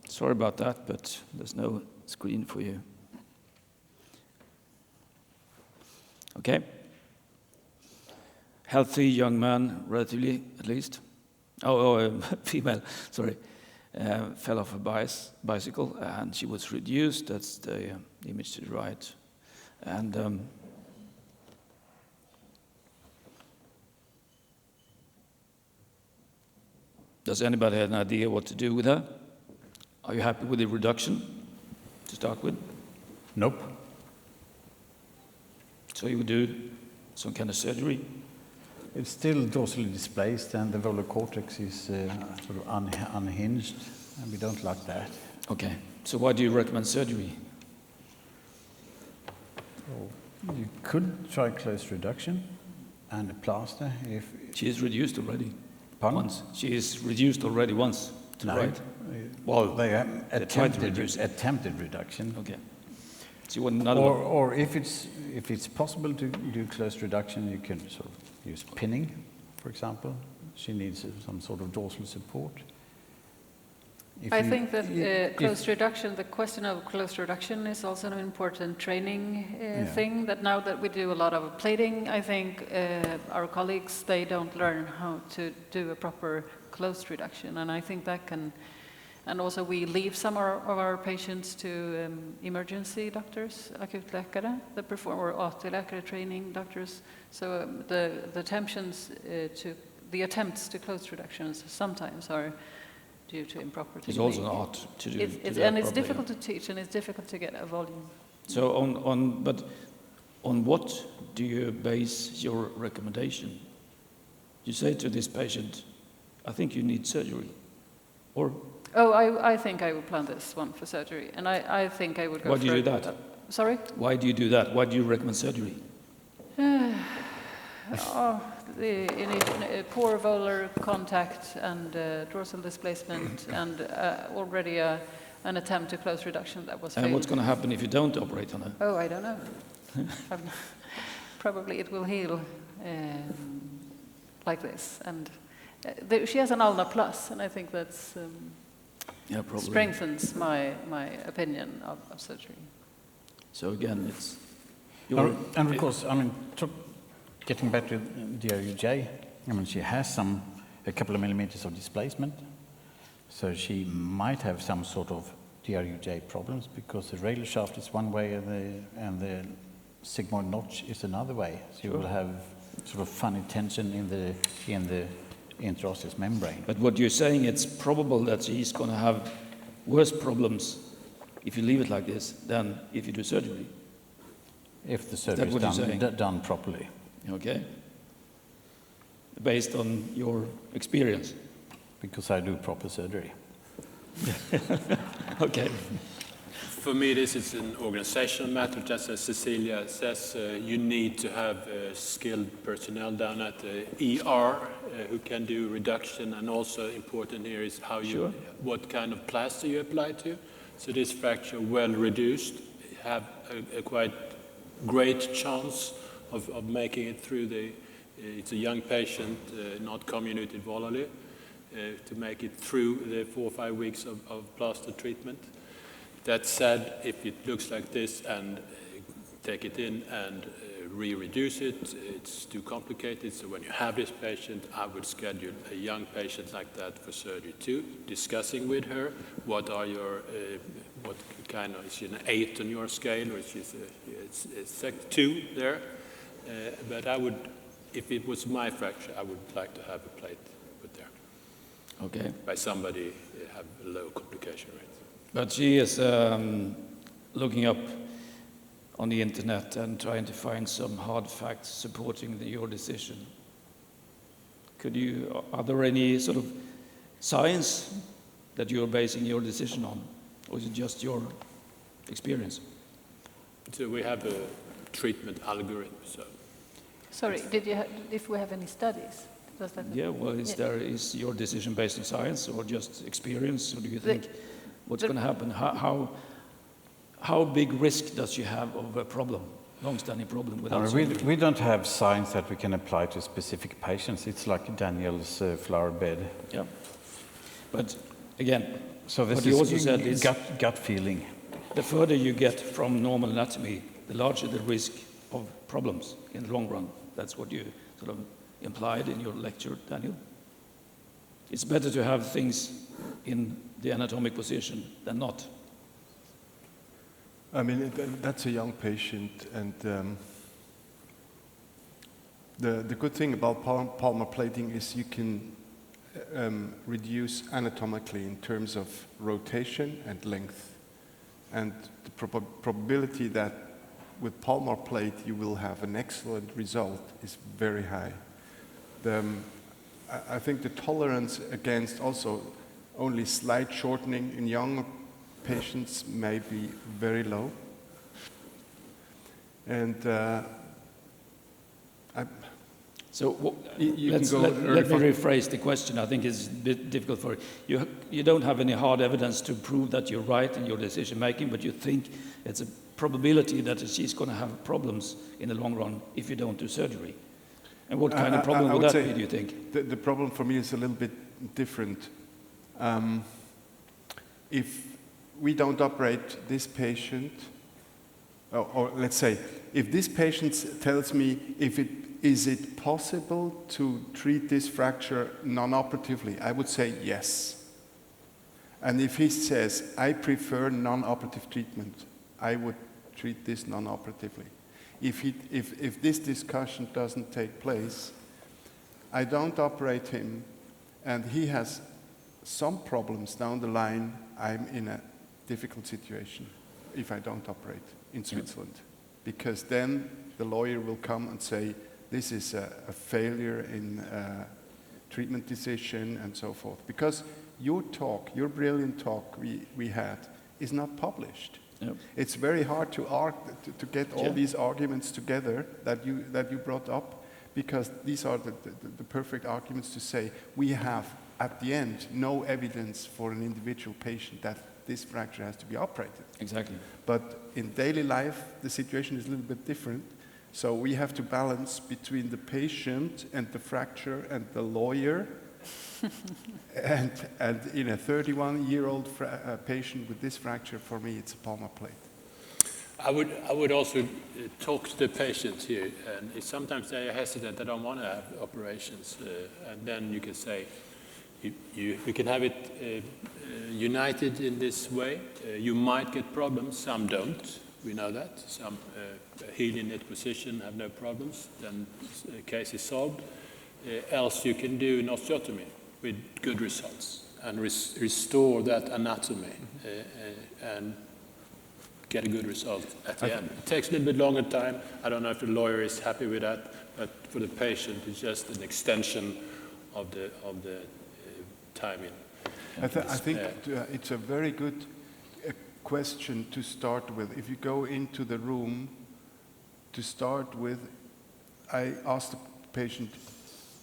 Sorry about that, but there's no screen for you. Okay. Healthy young man, relatively at least. Female, sorry. Fell off a bicycle and she was reduced. That's the image to the right. And does anybody have an idea what to do with her? Are you happy with the reduction to start with? Nope. So you would do some kind of surgery? It's still dorsally displaced and the volar cortex is sort of unhinged, and we don't like that. Okay. So why do you recommend surgery? You could try close reduction and a plaster if... She is reduced already. Pardon? Once. She is reduced already once. To No. right. Well, they tried to reduce it. attempted reduction. Okay. So you want another one? Or if it's possible to do close reduction, you can sort of use pinning, for example. She needs some sort of dorsal support. I think that closed reduction, the question of closed reduction is also an important training thing, that now that we do a lot of plating, I think our colleagues, they don't learn how to do a proper closed reduction. And I think that can, and also we leave some of our patients to emergency doctors, akutläkare, that perform, or alltid training doctors. So the attempts to close reductions sometimes are due to improper technique. It's also an art to do. And it's difficult to teach, and it's difficult to get a volume. So but on what do you base your recommendation? You say to this patient, I think you need surgery, or? Oh, I think I would plan this one for surgery, and I think I would go for... Why do you do that? Sorry? Why do you do that? Why do you recommend surgery? You need poor volar contact and dorsal displacement and already an attempt to close reduction that was failed. And what's going to happen if you don't operate on her? Oh, I don't know. Probably it will heal like this. And she has an ulna plus, and I think that's strengthens my opinion of surgery. So again, it's... And of course, I mean, getting back to DRUJ, I mean, she has a couple of millimeters of displacement, so she might have some sort of DRUJ problems because the radial shaft is one way and the sigmoid notch is another way. So you will have sort of funny tension in the interosseous membrane. But what you're saying, it's probable that she's going to have worse problems if you leave it like this than if you do surgery. If the surgery is done properly. Okay. Based on your experience? Because I do proper surgery. Okay. For me, this is an organizational matter. Just as Cecilia says, you need to have skilled personnel down at the ER who can do reduction, and also important here is how what kind of plaster you apply to. So this fracture, well reduced, have a quite great chance of making it through it's a young patient, not comminuted volarly, to make it through the 4 or 5 weeks of plaster treatment. That said, if it looks like this and take it in and re-reduce it, it's too complicated. So when you have this patient, I would schedule a young patient like that for surgery too, discussing with her what are your, what kind of, is she an 8 on your scale, or is she a 2 there? But I would, if it was my fracture, I would like to have a plate put there. Okay. By somebody have a low complication rate. But she is looking up on the internet and trying to find some hard facts supporting your decision. Are there any sort of science that you're basing your decision on, or is it just your experience? So we have a treatment algorithm. So Sorry, if we have any studies? Does that Yeah, well, is your decision based on science or just experience, or do you think what's going to happen? How big risk does you have of a problem, long-standing problem without surgery? We don't have science that we can apply to specific patients. It's like Daniel's flower bed. Yeah, but again, So this what you also is said is gut feeling. the further you get from normal anatomy, the larger the risk of problems in the long run. That's what you sort of implied in your lecture, Daniel. It's better to have things in the anatomic position than not. I mean, that's a young patient, and the good thing about palmar plating is you can reduce anatomically in terms of rotation and length. And the probability that with palmar plate you will have an excellent result is very high. I think the tolerance against also only slight shortening in young patients may be very low. And let me rephrase the question. I think it's a bit difficult for you. You don't have any hard evidence to prove that you're right in your decision making, but you think it's a probability that she's going to have problems in the long run if you don't do surgery. And what kind of problem would that be, do you think? The problem for me is a little bit different. If we don't operate this patient, or let's say, if this patient tells me is it possible to treat this fracture non-operatively, I would say yes. And if he says, I prefer non-operative treatment, I would treat this non-operatively. If this discussion doesn't take place, I don't operate him, and he has some problems down the line, I'm in a difficult situation if I don't operate in Switzerland. Because then the lawyer will come and say, this is a failure in treatment decision and so forth. Because your brilliant talk we had is not published. Yep. It's very hard to get all these arguments together that you brought up, because these are the perfect arguments to say we have at the end no evidence for an individual patient that this fracture has to be operated. Exactly. But in daily life the situation is a little bit different, so we have to balance between the patient and the fracture and the lawyer. and in a 31-year-old patient with this fracture, for me, it's a palmar plate. I would also talk to the patients here, and sometimes they are hesitant, they don't want to have operations, and then you can say, you can have it united in this way. You might get problems, some don't, we know that. Some heal in that position, have no problems, then the case is solved. Else you can do an osteotomy with good results and restore that anatomy and get a good result at the end. It takes a little bit longer time. I don't know if the lawyer is happy with that, but for the patient, it's just an extension of the timing. I think it's a very good question to start with. If you go into the room, to start with, I ask the patient,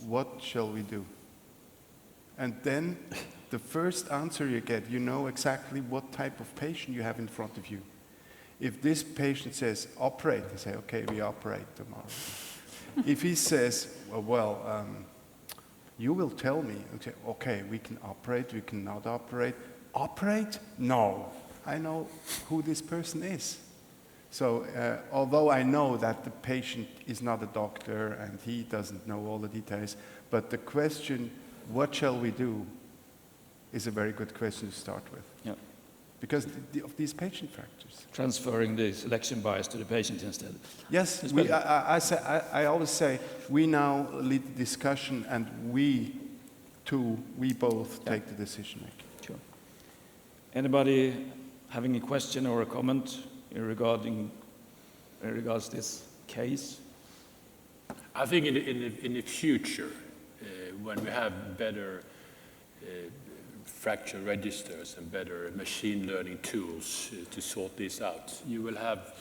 what shall we do? And then the first answer you get, you know exactly what type of patient you have in front of you. If this patient says, operate, I say, okay, we operate tomorrow. If he says, you will tell me, okay, we can operate, we cannot operate. Operate? No. I know who this person is. So although I know that the patient is not a doctor and he doesn't know all the details, but the question, what shall we do, is a very good question to start with. Yeah. Because of these patient fractures. Transferring the selection bias to the patient instead. Yes, I always say, we now lead the discussion and we both take the decision making. Sure. Anybody having a question or a comment regarding in regards to this case? I think in the future, when we have better fracture registers and better machine learning tools to sort this out, you will have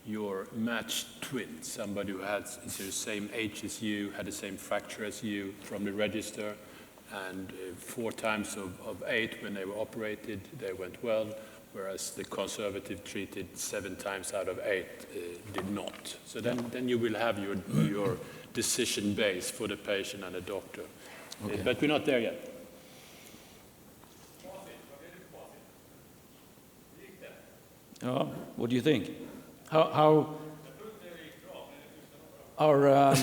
your matched twin, somebody who has the same age as you, had the same fracture as you from the register, and 4 times of 8 when they were operated, they went well, whereas the conservative treated 7 times out of 8 did not. So then you will have your decision base for the patient and the doctor. Okay. But we're not there yet. What do you think? How our, I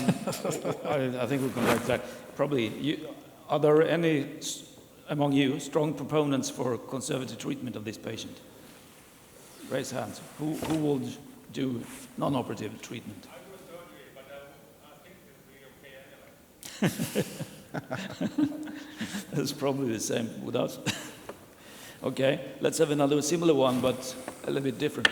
think we'll come back to that. Probably, are there any among you strong proponents for conservative treatment of this patient? Raise hands. Who would do non-operative treatment? I do surgery, but I think it will be okay anyway. That's probably the same with us. Okay, let's have another similar one, but a little bit different.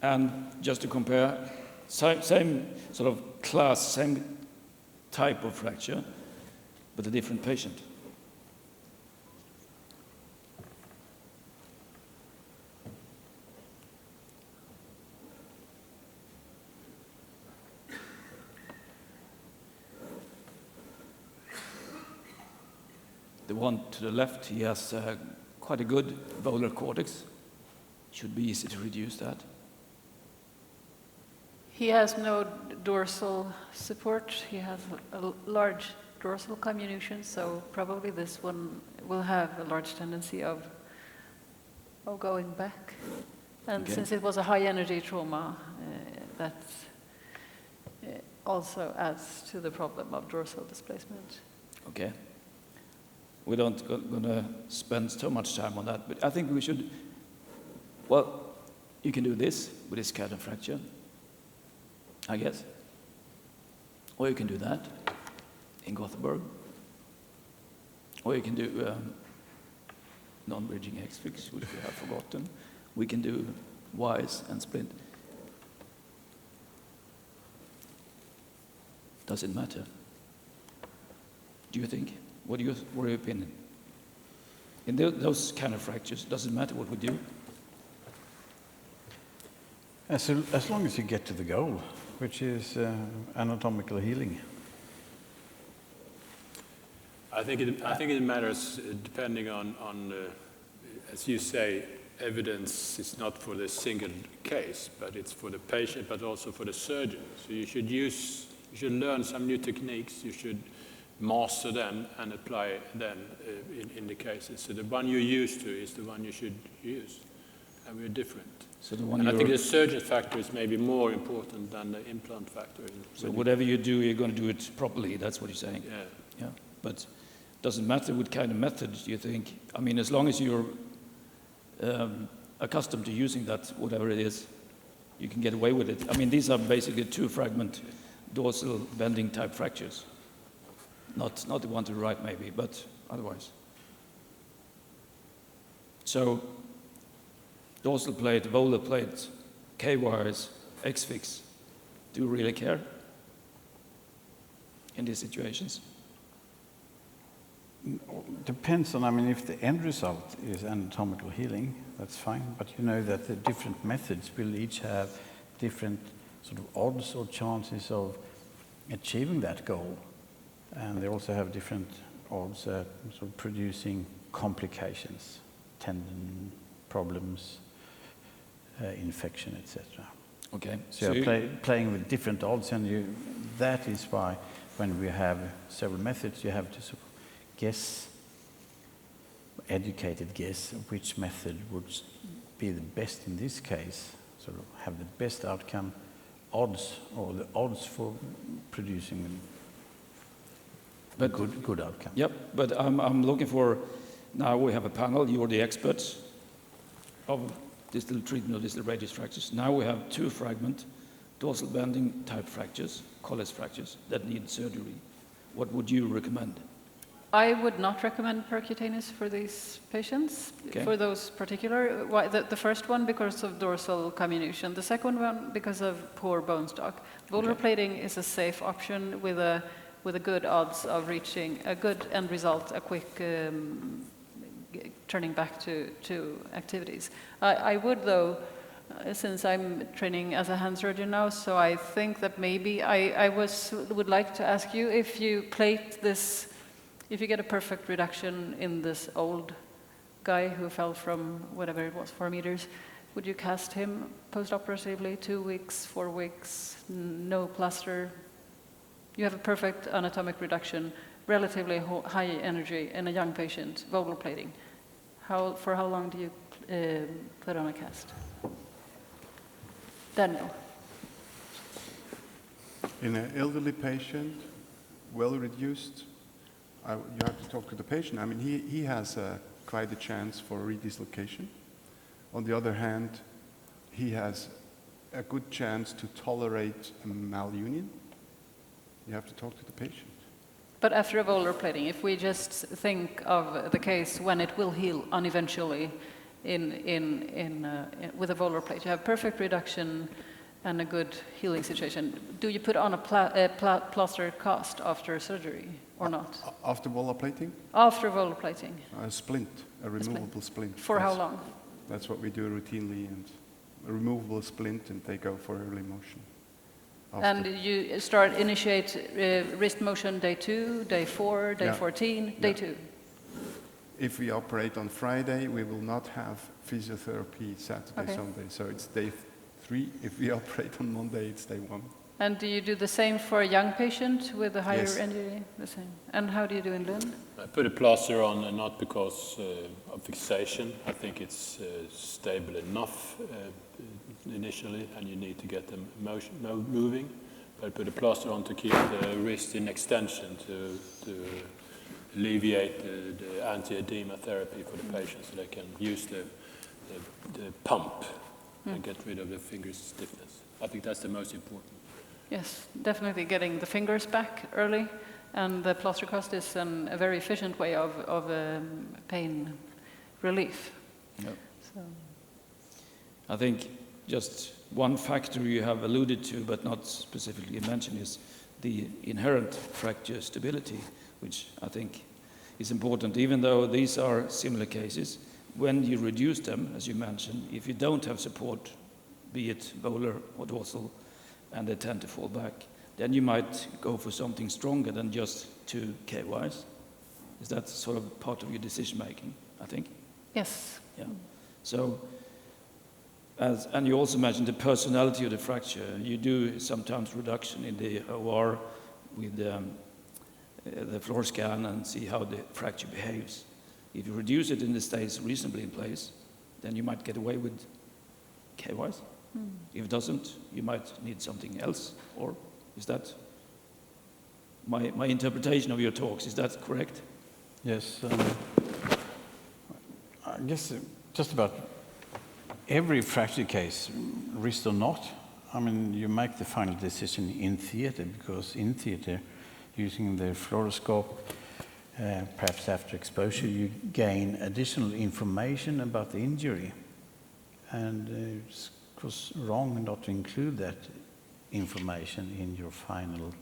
And just to compare, same sort of class, same type of fracture, but a different patient. The one to the left, he has quite a good volar cortex. Should be easy to reduce that. He has no dorsal support. He has a large dorsal comminution, so probably this one will have a large tendency of going back. And Okay. since it was a high-energy trauma, that also adds to the problem of dorsal displacement. Okay. We don't gonna spend so much time on that, but I think we should. Well, you can do this with this kind of fracture, I guess. Or you can do that in Gothenburg. Or you can do non-bridging X-fix, which we have forgotten. We can do Ys and splint. Does it matter? Do you think? What are your opinion? In those kind of fractures, does it matter what we do? As long as you get to the goal, which is anatomical healing. I think it matters depending on as you say, evidence is not for the single case, but it's for the patient, but also for the surgeon. So you should learn some new techniques. You should master them and apply them in the cases. So the one you're used to is the one you should use, and we're different. So the one and I think the surgeon factor is maybe more important than the implant factor. So whatever you do, you're going to do it properly. That's what you're saying. Yeah. Yeah. But doesn't matter what kind of method you think. I mean, as long as you're accustomed to using that, whatever it is, you can get away with it. I mean, these are basically 2-fragment dorsal bending type fractures. Not the one to the right, maybe, but otherwise. So, dorsal plate, volar plate, K-wires, X-fix. Do you really care in these situations? Depends on, I mean, if the end result is anatomical healing, that's fine. But you know that the different methods will each have different sort of odds or chances of achieving that goal. And they also have different odds at sort of producing complications, tendon problems, infection, etc. Okay. So you're playing with different odds, and that is why when we have several methods, you have to sort of guess, educated guess, which method would be the best in this case, sort of have the best outcome, odds, or the odds for producing a good outcome. Yep, but I'm looking for, now we have a panel, you're the experts of distal treatment of distal radius fractures. Now we have 2 fragment dorsal bending type fractures, Colles fractures, that need surgery. What would you recommend? I would not recommend percutaneous for these patients, Okay. for those particular. The first one because of dorsal comminution, the second one because of poor bone stock. Volar Okay. plating is a safe option with a good odds of reaching a good end result, a quick turning back to activities. I would though, since I'm training as a hand surgeon now, so I think that maybe I would like to ask you if you plate this. If you get a perfect reduction in this old guy who fell from whatever it was, 4 meters, would you cast him post-operatively 2 weeks, 4 weeks, no plaster? You have a perfect anatomic reduction, relatively high energy in a young patient, volar plating. For how long do you put on a cast? Daniel. In an elderly patient, well reduced, you have to talk to the patient. I mean, he has quite a chance for redislocation. On the other hand, he has a good chance to tolerate a malunion. You have to talk to the patient. But after a volar plating, if we just think of the case when it will heal uneventually with a volar plate, you have perfect reduction and a good healing situation. Do you put on a plaster cast after surgery or not? After volar plating? After volar plating. A splint, a removable splint. For how long? That's what we do routinely, and a removable splint, and they go for early motion. And you initiate wrist motion day 2, day 4, day 14, day 2. If we operate on Friday, we will not have physiotherapy Saturday, Sunday. So it's day 3. If we operate on Monday, it's day 1. And do you do the same for a young patient with a higher Yes. injury? The same. And how do you do in Lund? I put a plaster on, not because of fixation. I think it's stable enough initially, and you need to get them moving. But I put a plaster on to keep the wrist in extension to alleviate the anti-edema therapy for the patient, so they can use the pump and get rid of the finger stiffness. I think that's the most important. Yes, definitely getting the fingers back early, and the plaster cast is a very efficient way of pain relief. Yep. So. I think just one factor you have alluded to but not specifically mentioned is the inherent fracture stability, which I think is important. Even though these are similar cases, when you reduce them, as you mentioned, if you don't have support, be it volar or dorsal, and they tend to fall back, then you might go for something stronger than just 2 KYs. Is that sort of part of your decision making, I think? Yes. Yeah. So, and you also mentioned the personality of the fracture. You do sometimes reduction in the OR with the floor scan and see how the fracture behaves. If you reduce it and it stays reasonably in place, then you might get away with KYs. If it doesn't, you might need something else. Or is that my interpretation of your talks? Is that correct? Yes. I guess just about every fracture case, wrist or not, I mean, you make the final decision in theater, because in theater, using the fluoroscope, perhaps after exposure, you gain additional information about the injury. And it's of course wrong not to include that information in your final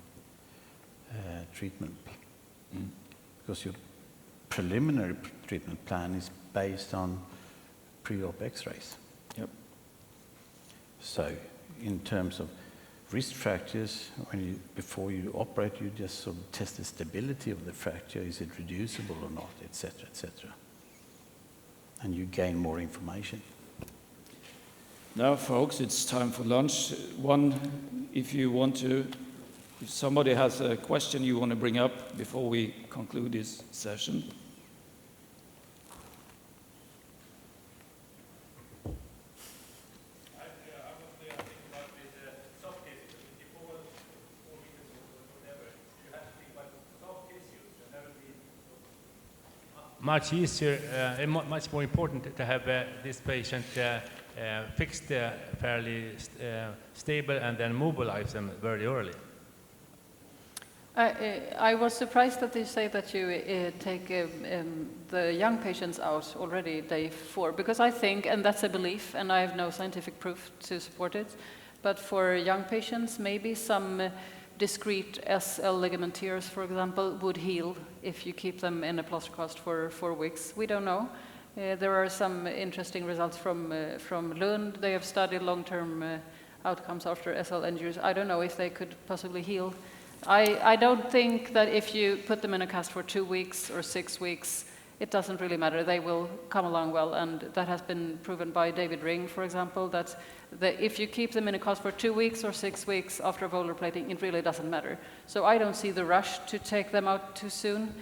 treatment. Because your preliminary treatment plan is based on pre-op x-rays. Yep. So in terms of wrist fractures, before you operate, you just sort of test the stability of the fracture. Is it reducible or not, etc., etc. And you gain more information. Now, folks, it's time for lunch. If somebody has a question you want to bring up before we conclude this session. Much easier, much more important to have this patient fix the fairly stable and then mobilize them very early? I was surprised that you say that you take the young patients out already day 4, because I think, and that's a belief, and I have no scientific proof to support it, but for young patients, maybe some discrete SL ligament tears, for example, would heal if you keep them in a plaster cast for 4 weeks. We don't know. There are some interesting results from Lund. They have studied long-term outcomes after SL injuries. I don't know if they could possibly heal. I don't think that if you put them in a cast for 2 weeks or 6 weeks, it doesn't really matter. They will come along well, and that has been proven by David Ring, for example, that if you keep them in a cast for 2 weeks or 6 weeks after volar plating, it really doesn't matter. So I don't see the rush to take them out too soon,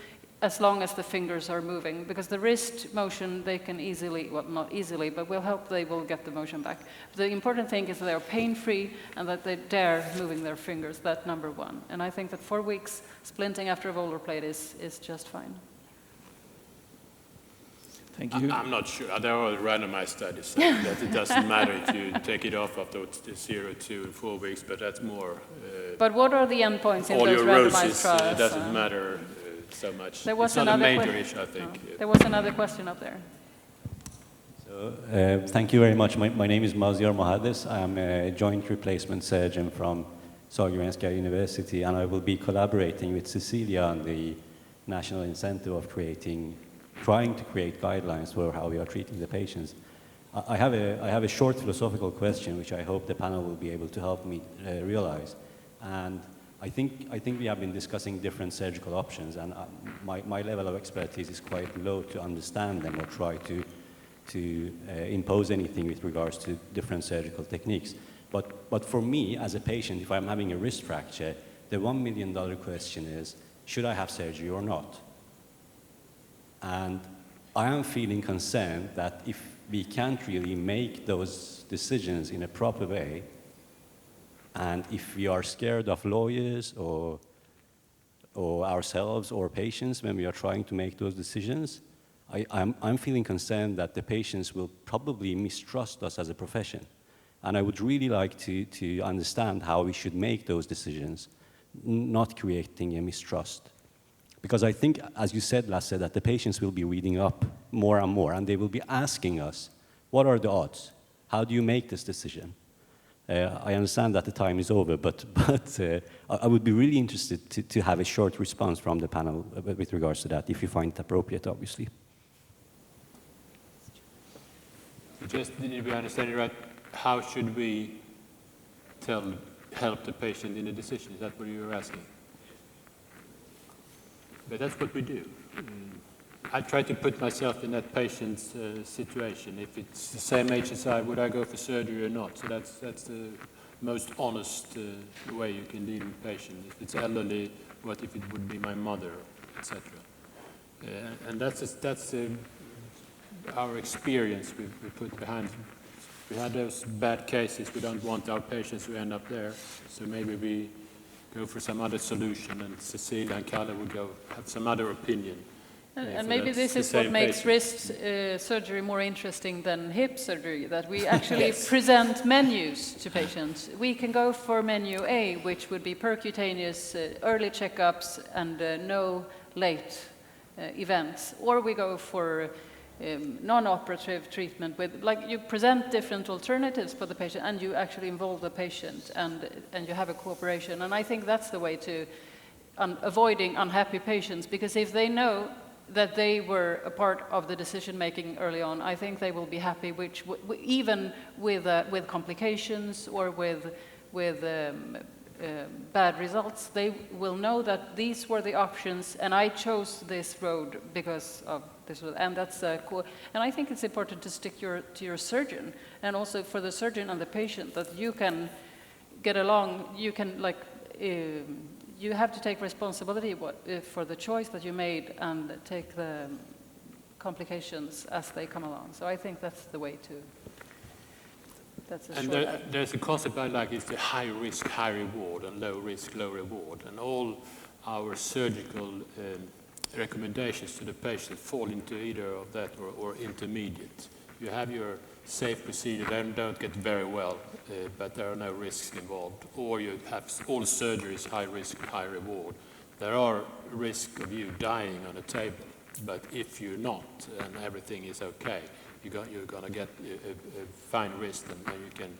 as long as the fingers are moving, because the wrist motion, they can easily, well, not easily, but will help, they will get the motion back. The important thing is that they're pain-free and that they dare moving their fingers, that's number 1. And I think that 4 weeks splinting after a volar plate is just fine. Thank you. I'm not sure. There are randomized studies saying that it doesn't matter if you take it off after 0, 2, and 4 weeks, but that's more. But what are the endpoints in all those your randomized roses trials? doesn't matter so much. There was it's not a another major issue, I think. There was another question up there. So, thank you very much. My name is Maziar Mohaddes. I'm a joint replacement surgeon from Sahlgrenska University, and I will be collaborating with Cecilia on the national incentive of trying to create guidelines for how we are treating the patients. I have a short philosophical question, which I hope the panel will be able to help me realize. And I think we have been discussing different surgical options, and my level of expertise is quite low to understand them or try to impose anything with regards to different surgical techniques. But for me, as a patient, if I'm having a wrist fracture, the $1 million question is, should I have surgery or not? And I am feeling concerned that if we can't really make those decisions in a proper way, and if we are scared of lawyers or ourselves or patients when we are trying to make those decisions, I'm feeling concerned that the patients will probably mistrust us as a profession. And I would really like to understand how we should make those decisions, not creating a mistrust. Because I think, as you said, Lasse, that the patients will be reading up more and more, and they will be asking us, what are the odds? How do you make this decision? I understand that the time is over, but I would be really interested to have a short response from the panel with regards to that, if you find it appropriate, obviously. Just, did we understand it right? How should we help the patient in the decision? Is that what you were asking? But that's what we do. I try to put myself in that patient's situation. If it's the same age as I, would I go for surgery or not? So that's the most honest way you can deal with patients. If it's elderly, what if it would be my mother, etc. And that's our experience we put behind. We had those bad cases. We don't want our patients to end up there. So maybe we go for some other solution, and Cecilia and Kalle would have some other opinion. And maybe this is what makes wrist surgery more interesting than hip surgery, that we actually present menus to patients. We can go for menu A, which would be percutaneous early checkups and no late events. Or we go for non-operative treatment with, like, you present different alternatives for the patient and you actually involve the patient and you have a cooperation. And I think that's the way to avoiding unhappy patients, because if they know that they were a part of the decision-making early on, I think they will be happy, which even with complications or with bad results, they will know that these were the options, and I chose this road because of this. And that's cool. And I think it's important to stick to your surgeon, and also for the surgeon and the patient, that you can get along. You can you have to take responsibility for the choice that you made and take the complications as they come along. So I think that's the way to. That's a short. There's a concept I like, is the high risk, high reward, and low risk, low reward. And all our surgical recommendations to the patient fall into either of that or intermediate. you have your safe procedure, then don't get very well, but there are no risks involved. Or you have all surgeries, high risk, high reward. There are risks of you dying on a table, but if you're not and everything is okay, you're going to get a fine wrist and you can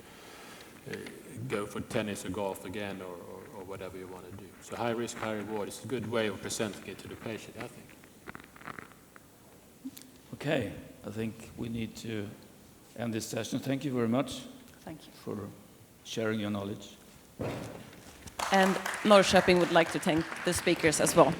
go for tennis or golf again or whatever you want to do. So high risk, high reward is a good way of presenting it to the patient, I think. Okay, I think we need to end this session. Thank you very much. Thank you. For sharing your knowledge. And Norrköping would like to thank the speakers as well.